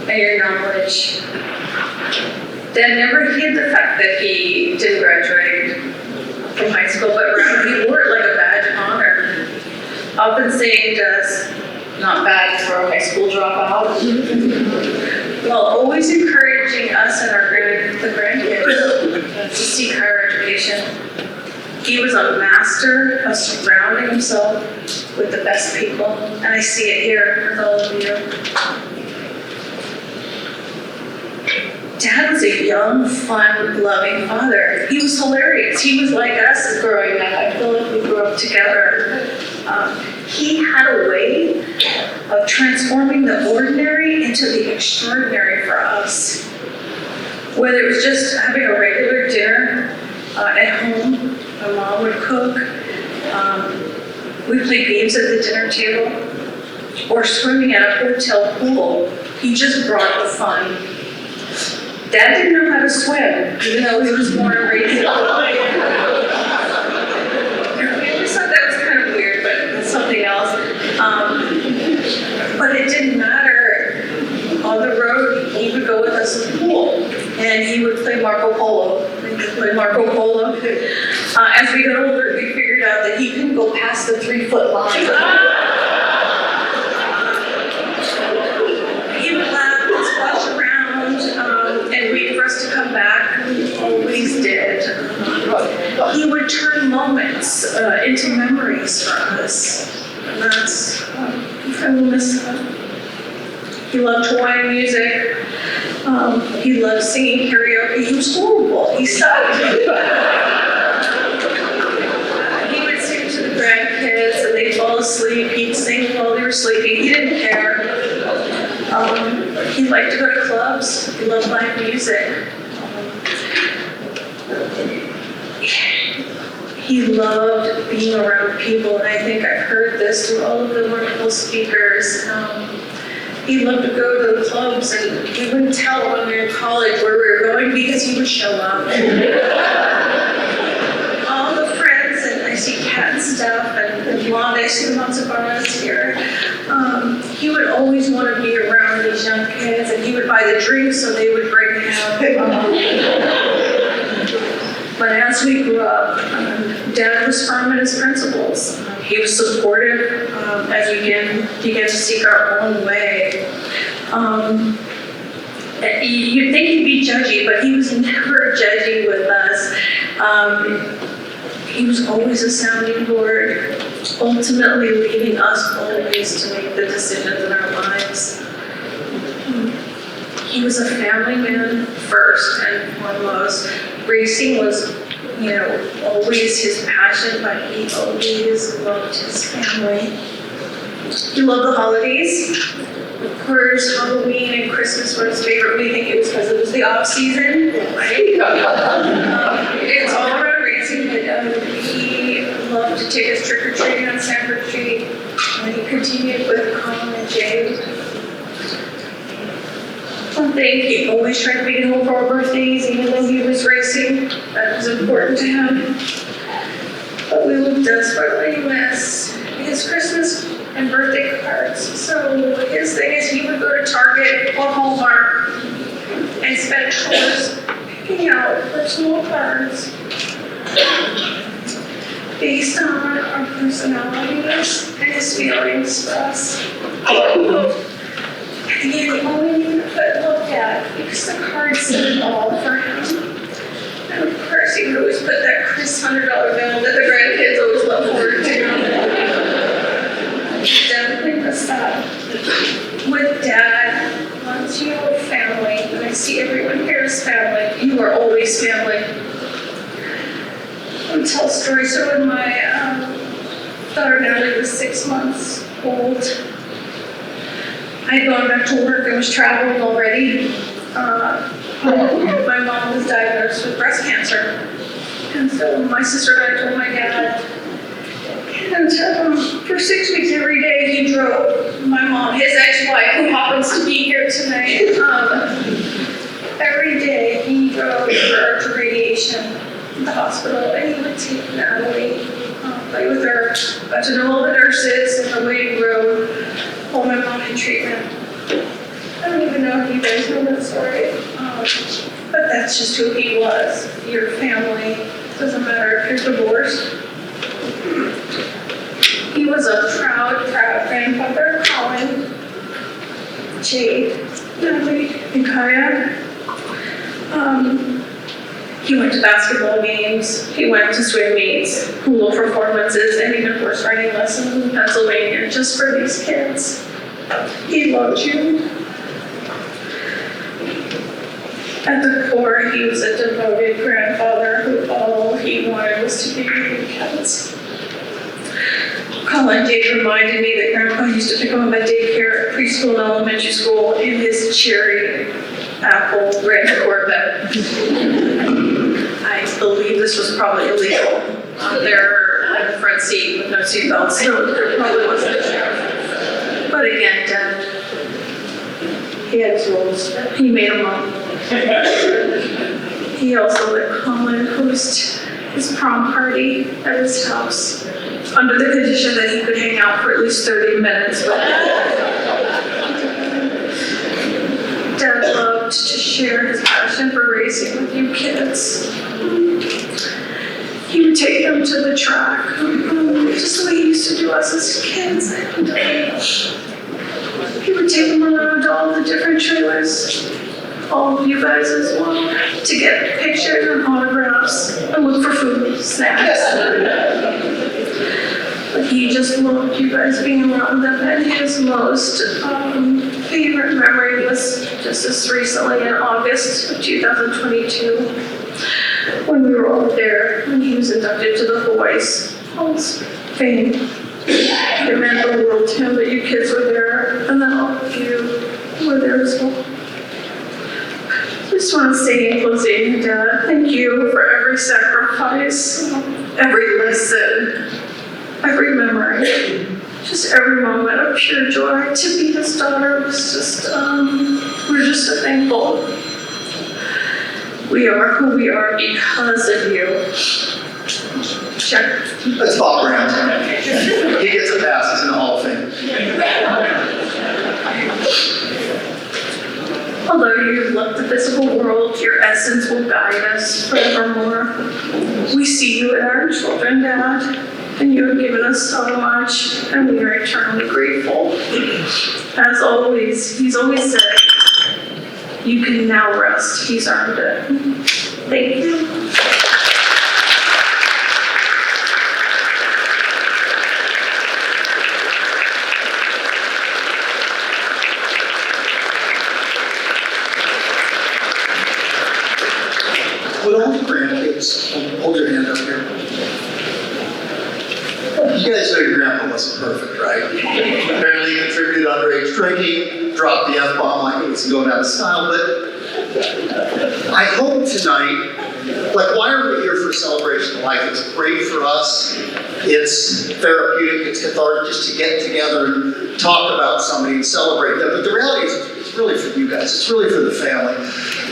and your knowledge. Dad never hid the fact that he didn't graduate from high school, but rather he wore it like a badge of honor. Often saying to us, not bad for a high school dropout, while always encouraging us and the grandkids to seek higher education. He was a master of surrounding himself with the best people, and I see it here with all of you. Dad was a young, fun, loving father. He was hilarious. He was like us growing up. I feel like we grew up together. He had a way of transforming the ordinary into the extraordinary for us. Whether it was just having a regular dinner at home, my mom would cook, we'd play games at the dinner table, or swimming at a hotel pool. He just brought the fun. Dad didn't know how to swim, even though he was born and raised in Hawaii. I always thought that was kind of weird, but that's something else. But it didn't matter. On the road, he would go with us to the pool, and he would play Marco Polo. As we got older, we figured out that he couldn't go past the 3-foot line. He would laugh and splash around and wait for us to come back, and we always did. He would turn moments into memories for us, and that's, I will miss him. He loved Hawaiian music. He loved singing karaoke. He was horrible. He sucked. He would sing to the grandkids and they'd fall asleep. He'd sing while they were sleeping. He didn't care. He liked to go to clubs. He loved live music. He loved being around people, and I think I've heard this through all of the wonderful speakers. He loved to go to the clubs, and we wouldn't tell when we were in college where we were going because he would show up. All the friends, and I see Kat and stuff, and Londa, I see the Mazzabaras here. He would always want to be around these young kids, and he would buy the drinks so they would bring him. But as we grew up, Dad was firm in his principles. He was supportive as we began to seek our own way. You'd think he'd be judgy, but he was never judgy with us. He was always a sounding board, ultimately leading us always to make the decisions in our lives. He was a family man first and foremost. Racing was, always his passion, but he always loved his family. He loved the holidays. Of course, Halloween and Christmas were his favorite. We think it was because it was the off season, right? It's all around racing, but he loved to take us trick-or-treating on Sanford Street, and he continued with Colin and Jay. He always tried to make it home for our birthdays, even though he was racing. That was important to him. But we will desperately miss his Christmas and birthday cards. So his thing is he would go to Target or Hallmark and spend hours picking out personal cards based on our personalities and his feelings for us. He the only thing that could look at because the card said it all for him. And of course, he would always put that Chris $100 bill that the grandkids always look forward to. Definitely miss that. With Dad, once you have a family, and I see everyone here is family, you are always family. I'll tell a story. So when my daughter Natalie was 6 months old, I had gone back to work and was traveling already. My mom was diagnosed with breast cancer. And so my sister and I told my dad. And for 6 weeks every day he drove wife who happens to be here tonight. Every day he drove her to radiation at the hospital, and he would take Natalie, play with her, got to know all the nurses in the waiting room while my mom in treatment. I don't even know if you guys know that story, but that's just who he was. Your family, doesn't matter if you're divorced. He was a proud grandfather. Colin, Jade, Natalie, and Kaya. He went to basketball games, he went to swim meets, hula performances, and even horse riding lessons in Pennsylvania just for these kids. He loved you. At the core, he was a devoted grandfather who all he wanted was to be with the kids. Colin Jade reminded me that Grandpa used to pick him up at daycare, preschool, and elementary school in his cherry apple red Corvette. I believe this was probably illegal. They're in the front seat with no seatbelts, so there probably wasn't a sheriff. But again, Dad, he had his rules. He made them up. He also let Colin host his prom party at his house, under the condition that he could hang out for at least 30 minutes. Dad loved to share his passion for racing with you kids. He would take them to the track, just the way he used to do us as kids. And he would take them around to all the different trailers, all of you guys as well, to get pictures and autographs and look for food, snacks. But he just loved you guys being around them, and his most favorite memory was just this recently in August of 2022, when we were all there, when he was inducted to the Hawaii Hall of Fame. It meant the world to him that you kids were there, and then all of you were there as well. I just want to say in closing, Dad, thank you for every sacrifice, every lesson, every memory, just every moment of pure joy. To be his daughter was just, we're just so thankful. We are who we are because of you. Check. That's Bob Brown. He gets a pass, he's in the Hall of Fame. Although you left the physical world, your essence will guide us forevermore. We see you in our children, Dad, and you have given us so much, and we are eternally grateful. As always, he's always said, you can now rest. He's earned it. Thank you. Would all the grandkids hold your hand up here? You guys know your grandpa wasn't perfect, right? Apparently he contributed underage drinking, dropped the F-bomb like it was going out of style, but I hope tonight, like, why are we here for Celebration of Life? It's great for us, it's therapeutic, it's cathartic just to get together and talk about somebody and celebrate them, but the reality is it's really for you guys, it's really for the family.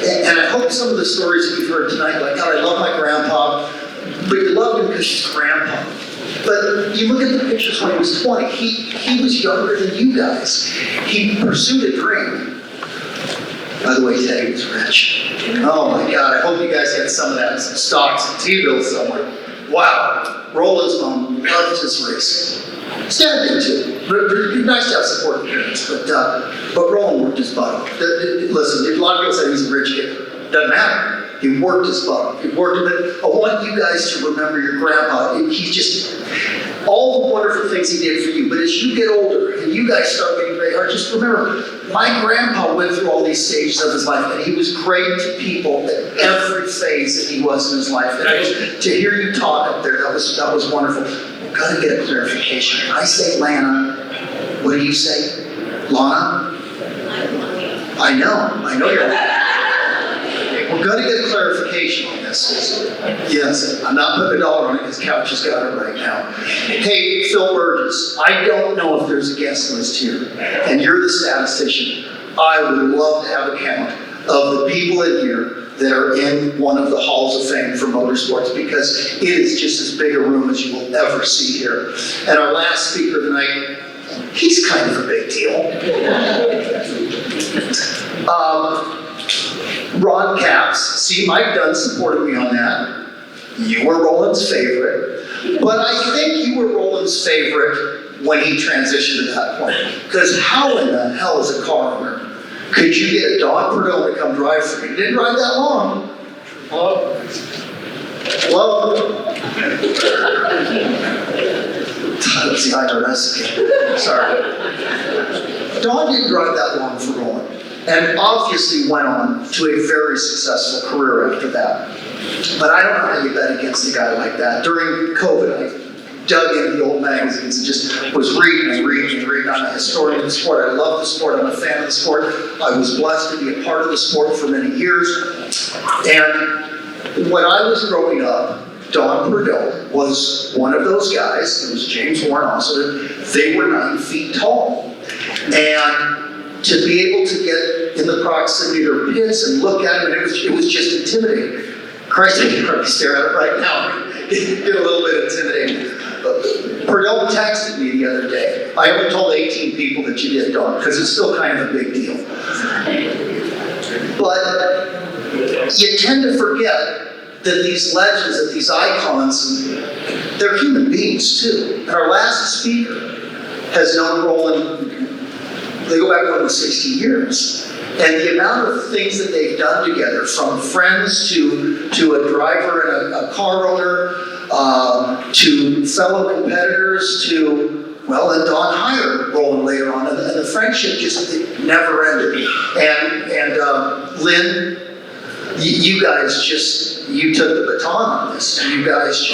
And I hope some of the stories that you've heard tonight, like, God, I love my grandpa, but you love him because he's grandpa. But you look at the pictures when he was 20, he was younger than you guys. He pursued a dream. By the way, Teddy was rich. Oh my God, I hope you guys had some of that in some stocks and T-bills somewhere. Wow, Roland's mom loved his race. Dad did too. It'd be nice to have supportive parents, but Roland worked his butt off. Listen, a lot of people say he's a rich kid. Doesn't matter. He worked his butt off. He worked it. I want you guys to remember your grandpa. He's just, all the wonderful things he did for you. But as you get older and you guys start getting gray hair, just remember, my grandpa went through all these stages of his life, and he was great to people at every phase that he was in his life. And to hear you talk up there, that was wonderful. We've got to get a clarification. I say Lana. What do you say? Lana? I know you're. We're going to get a clarification on that. Yes. Yes. I'm not putting a dollar on it because Couch has got it right now. Hey, Phil Burgess, I don't know if there's a guest list here, and you're the statistician. I would love to have a count of the people in here that are in one of the halls of fame for motorsports, because it is just as big a room as you will ever see here. And our last speaker of the night, he's kind of a big deal. Ron Capps. See, Mike Dunn supported me on that. You were Roland's favorite. But I think you were Roland's favorite when he transitioned to that point. Because how in the hell is a car owner could you get a Don Prudhomme to come drive for you? He didn't drive that long. Hello? That's the IRS again. Sorry. Don didn't drive that long for Roland, and obviously went on to a very successful career after that. But I don't know how you bet against a guy like that. During COVID, I dug into the old magazines and just was reading. I'm a historian of the sport. I love the sport. I'm a fan of the sport. I was blessed to be a part of the sport for many years. And when I was growing up, Don Prudhomme was one of those guys. There was James Warren also. They were 9 feet tall. And to be able to get in the proximity of their pits and look at them, it was just intimidating. Christ, I can hardly stare at it right now. Get a little bit intimidating. Prudhomme texted me the other day. I only told 18 people that you did, Don, because it's still kind of a big deal. But you tend to forget that these legends, that these icons, they're human beings too. And our last speaker has known Roland, they go back more than 60 years. And the amount of things that they've done together, from friends to a driver and a car owner, to fellow competitors, to, well, and Don hired Roland later on, and the friendship just never ended. And Lynn, you guys you took the baton on this. You guys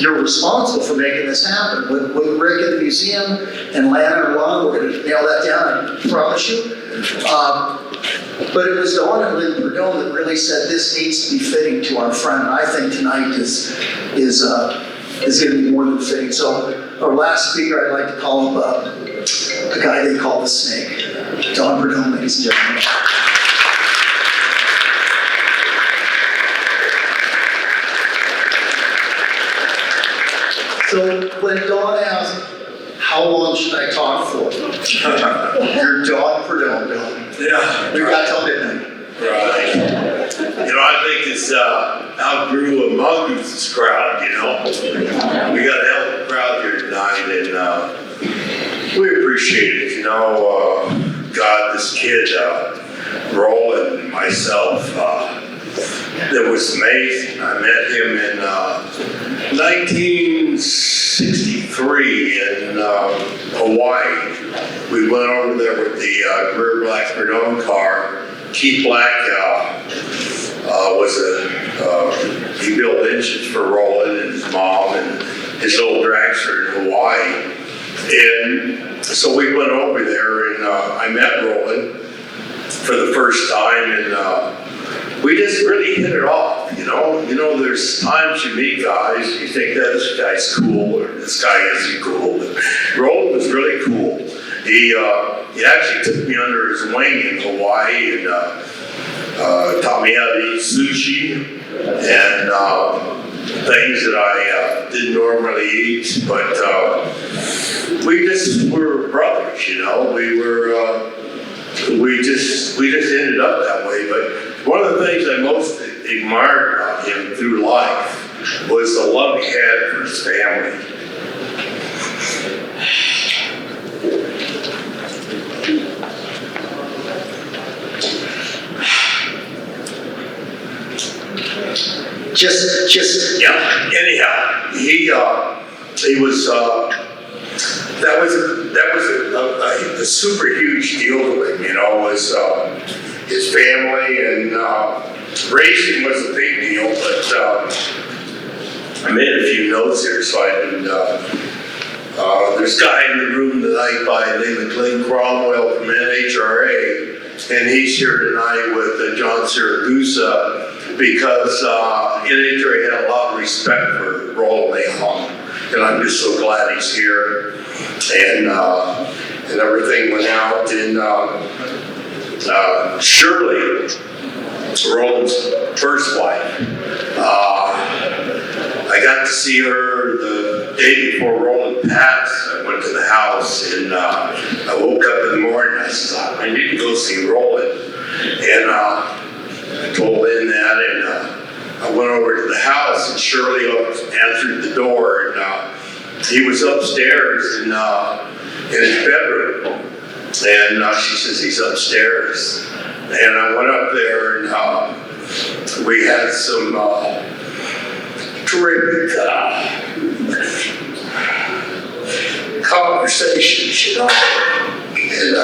you're responsible for making this happen. With Rick at the museum and Lani and Londa, we're going to nail that down, I promise you. But it was Don and Lynn Prudhomme that really said this needs to be fitting to our friend. And I think tonight is going to be more than fitting. So our last speaker, I'd like to call him a guy they call the Snake. Don Prudhomme, ladies and gentlemen. So when Don asked, how long should I talk for? You're Don Prudhomme, Don. Yeah. We got till midnight. Right. I think it's outgrew among this crowd, We got a hell of a crowd here tonight, and we appreciate it, God, this kid, Roland, and myself, that was amazing. I met him in 1963 in Hawaii. We went over there with the rear black Prudhomme car. Keith Black he built engines for Roland and his mom and his old dragster in Hawaii. And so we went over there, and I met Roland for the first time, and we just really hit it off, there's times you meet guys, you think that this guy's cool, or this guy isn't cool. But Roland was really cool. He actually took me under his wing in Hawaii and taught me how to eat sushi and things that I didn't normally eat. But we just were brothers, We just ended up that way. But one of the things I most admired about him through life was the love he had for his family. Yeah. Anyhow, he was. That was a super huge deal to him. Was his family, and racing was a big deal. But I made a few notes here, so I didn't. There's a guy in the room tonight by the name of Glenn Cromwell from NHRA, and he's here tonight with John Siragusa because NHRA had a lot of respect for Roland Leong, and I'm just so glad he's here. And everything went out, and Shirley, Roland's first wife, I got to see her the day before Roland passed. I went to the house, and I woke up in the morning, I said, I need to go see Roland. And I told Lynn that, and I went over to the house, and Shirley answered the door, and he was upstairs in his bedroom. And she says, he's upstairs. And I went up there, and we had some terrific conversations, you know. And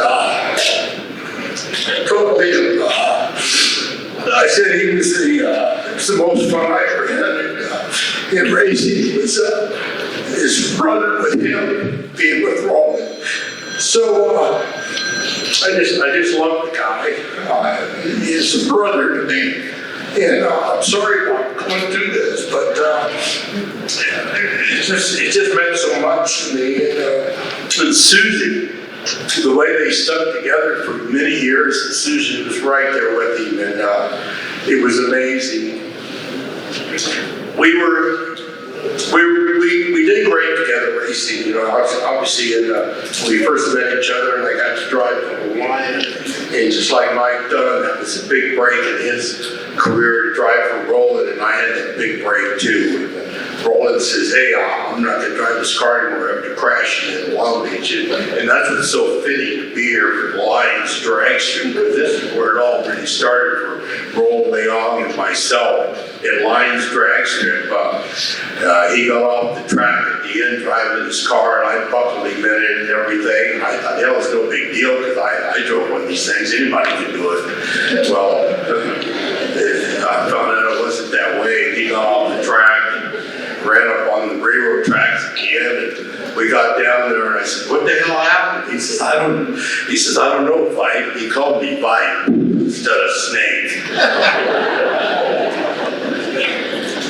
told him, I said he was the most fun I ever had. And Reyes was his brother with him, being with Roland. So I just love the guy. He's a brother to me. And I'm sorry about going through this, but it just meant so much to me. And Susan, the way they stuck together for many years, and Susan was right there with him, and it was amazing. We did great together racing, you know, obviously when we first met each other, and I got to drive for Lions, and just like Mike Dunn, that was a big break in his career to drive for Roland, and I had that big break too. Roland says, hey, I'm not going to drive this car anymore after crashing in Long Beach. And that's what's so fitting to be here for the Lions Dragstrip. This is where it all really started for Roland Leong and myself at Lions Dragstrip. He got off the track at the end driving his car, and I buckled him in it and everything. I thought that was no big deal because I drove one of these things. Anybody can do it. Well, I found out it wasn't that way. He got off the track and ran up on the railroad tracks again, and we got down there, and I said, what the hell happened? He says, I don't know, Fight. He called me Fight instead of Snake.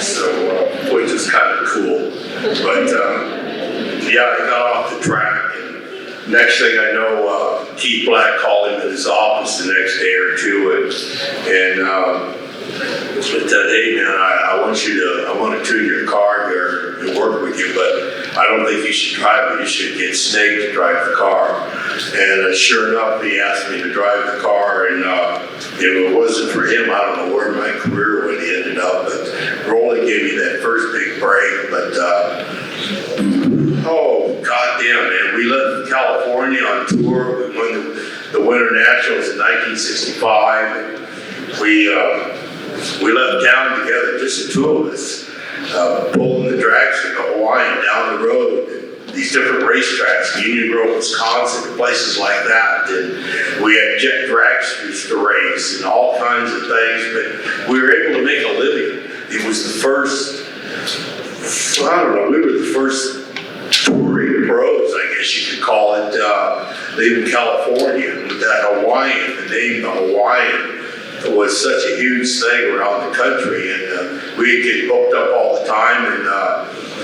So, which is kind of cool. But, yeah, I got off the track, and next thing I know, Keith Black called him in his office the next day or two, and said, hey man, I want to tune your car here and work with you, but I don't think you should drive it. You should get Snake to drive the car. And sure enough, he asked me to drive the car, and if it wasn't for him, I don't know where my career would have ended up. But Roland gave me that first big break. But oh goddamn, man, we left California on tour. We won the Winter Nationals in 1965. And we left town together, just the two of us, pulling the dragstrip to Hawaii down the road, and these different racetracks, Union Grove, Wisconsin, and places like that. And we had jet dragstrips to race and all kinds of things, but we were able to make a living. It was the first, I don't know, we were the first touring pros, I guess you could call it, leaving California with that Hawaiian, the name the Hawaiian. It was such a huge thing around the country, and we'd get booked up all the time, and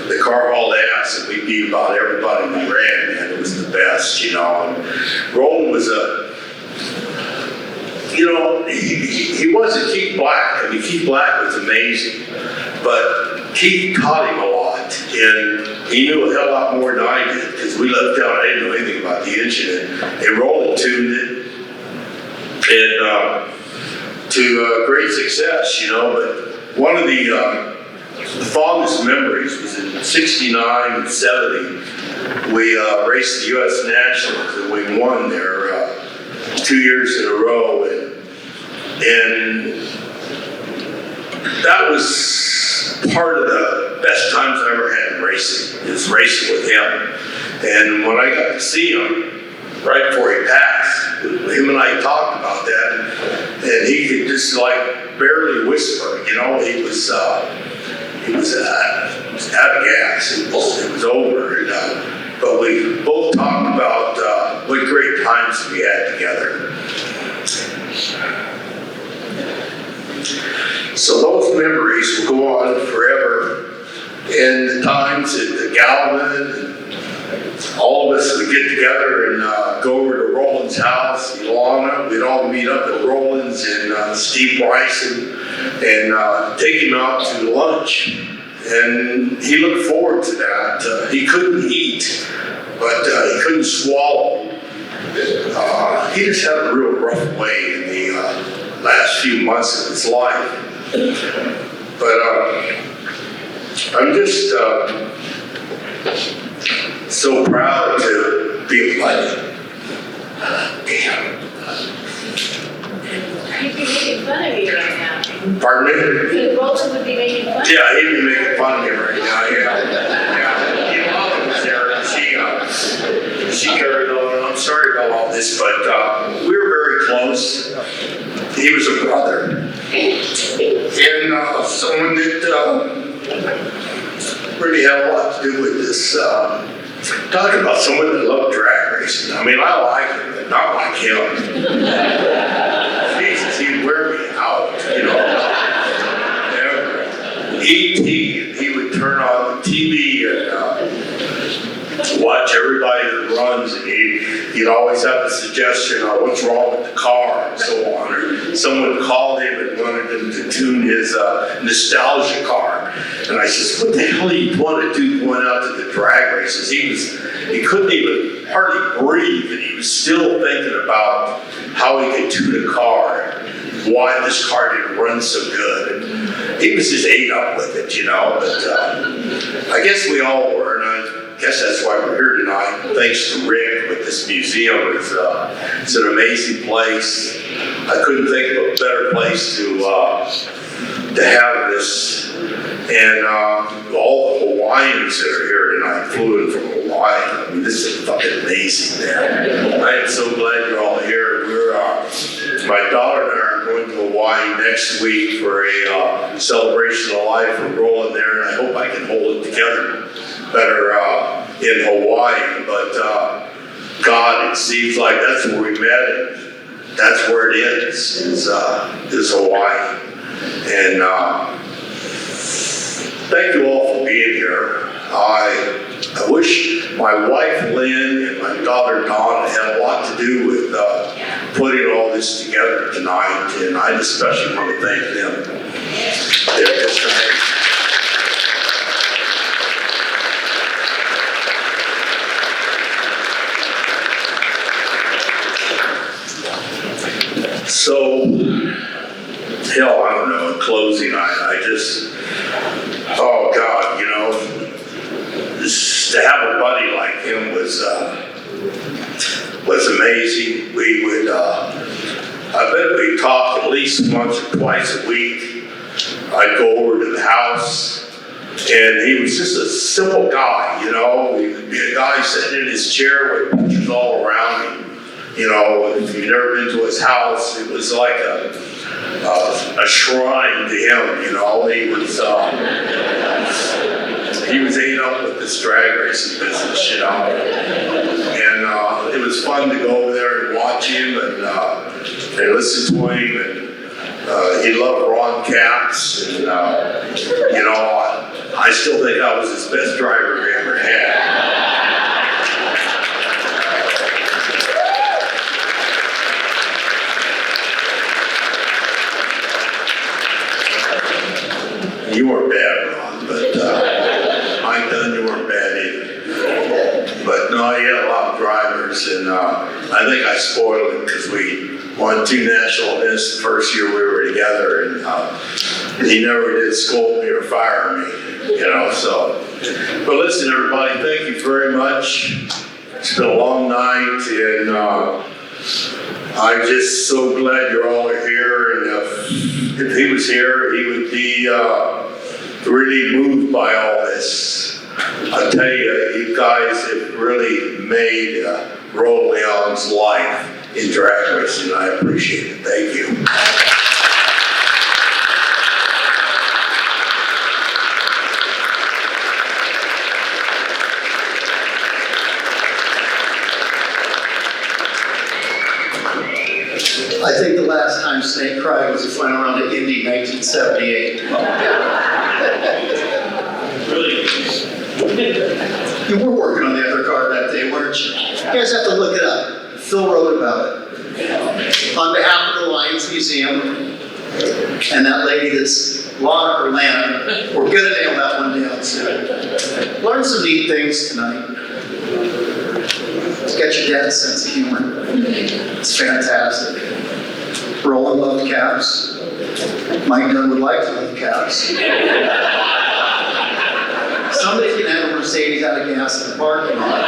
the car hauled ass, and we beat about everybody we ran, man. It was the best, you know. And Roland was he wasn't Keith Black. I mean, Keith Black was amazing, but Keith taught him a lot, and he knew a hell lot more than I did, because we left town, I didn't know anything about the engine, and Roland tuned it, and to great success, you know. But one of the fondest memories was in 69 and 70. We raced the U.S. Nationals, and we won there 2 years in a row, and that was part of the best times I ever had in racing, is racing with him. And when I got to see him right before he passed, him and I talked about that, and he could just like barely whisper, you know. He was out of gas. It was over, and, but we both talked about what great times we had together. So those memories will go on forever. And the times at the Galvin, all of us would get together and go over to Roland's house, Lana. We'd all meet up at Roland's and Steve Bryson and take him out to lunch. And he looked forward to that. He couldn't eat, but he couldn't swallow. He just had a real rough way in the last few months of his life. But I'm just so proud to be a Lion. Damn. He'd be making fun of you right now. Pardon me? Roland would be making fun of you. Yeah, he'd be making fun of me right now, yeah. Your mother was there, and she carried on. I'm sorry about all this, but we were very close. He was a brother. And someone that really had a lot to do with this. Talking about someone that loved drag racing. I mean, I like him, but not like him. Jesus, he'd wear me out, you know. E.T., he would turn on the TV and watch everybody that runs, and he'd always have a suggestion on what's wrong with the car and so on. Or someone called him and wanted him to tune his nostalgia car. And I said, what the hell do you want to do going out to the drag races? He couldn't even hardly breathe, and he was still thinking about how he could tune a car, why this car didn't run so good. And he was just ate up with it, you know. But I guess we all were, and I guess that's why we're here tonight. Thanks to Rick with this museum. It's an amazing place. I couldn't think of a better place to have this. And all the Hawaiians that are here tonight flew in from Hawaii. I mean, this is fucking amazing, man. I am so glad you're all here. My daughter and I are going to Hawaii next week for a celebration of life for Roland there, and I hope I can hold it together better in Hawaii. But God, it seems like that's where we met, and that's where it is Hawaii. And thank you all for being here. I wish my wife Lynn and my daughter Donnie had a lot to do with putting all this together tonight, and I especially want to thank them. They're just amazing. So, hell, I don't know, in closing, I just, oh God, you know, just to have a buddy like him was amazing. We would, I bet we'd talk at least once or twice a week. I'd go over to the house, and he was just a simple guy, you know. He would be a guy sitting in his chair with pictures all around him. You know, if you've never been to his house, it was like a shrine to him, you know. He was ate up with this drag racing business, you know. And it was fun to go over there and watch him and listen to him. And he loved Ron Capps. And, you know, I still think I was his best driver he ever had. You weren't bad, Ron, but Mike Dunn, you weren't bad either. But no, he had a lot of drivers, and I think I spoiled him because we won 2 national events the first year we were together, and he never did scold me or fire me, you know, so. But listen, everybody, thank you very much. It's been a long night, and I'm just so glad you're all here, and if he was here, he would be really moved by all this. I tell you, you guys have really made Roland Leong's life in drag racing. I appreciate it. Thank you. I think the last time Snake cried was the final round of Indy 1978. You were working on the other car that day, weren't you? You guys have to look it up. Phil wrote about it. On behalf of the Lions Museum and that lady that's Lana or Lana, we're gonna nail that one down soon. Learn some neat things tonight. Get your dad's sense of humor. It's fantastic. Roland loved cabs. Mike Dunn would like to love cabs. Somebody can have a Mercedes out of gas in the parking lot.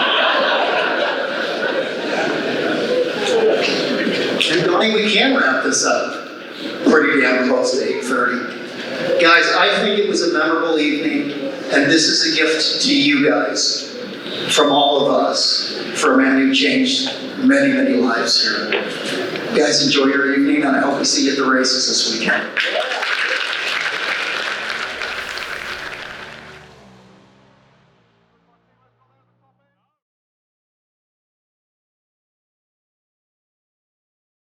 And Donnie, we can wrap this up pretty damn close to 8:30. Guys, I think it was a memorable evening, and this is a gift to you guys from all of us for a man who changed many, many lives here. You guys enjoy your evening, and I hope we see you at the races this weekend.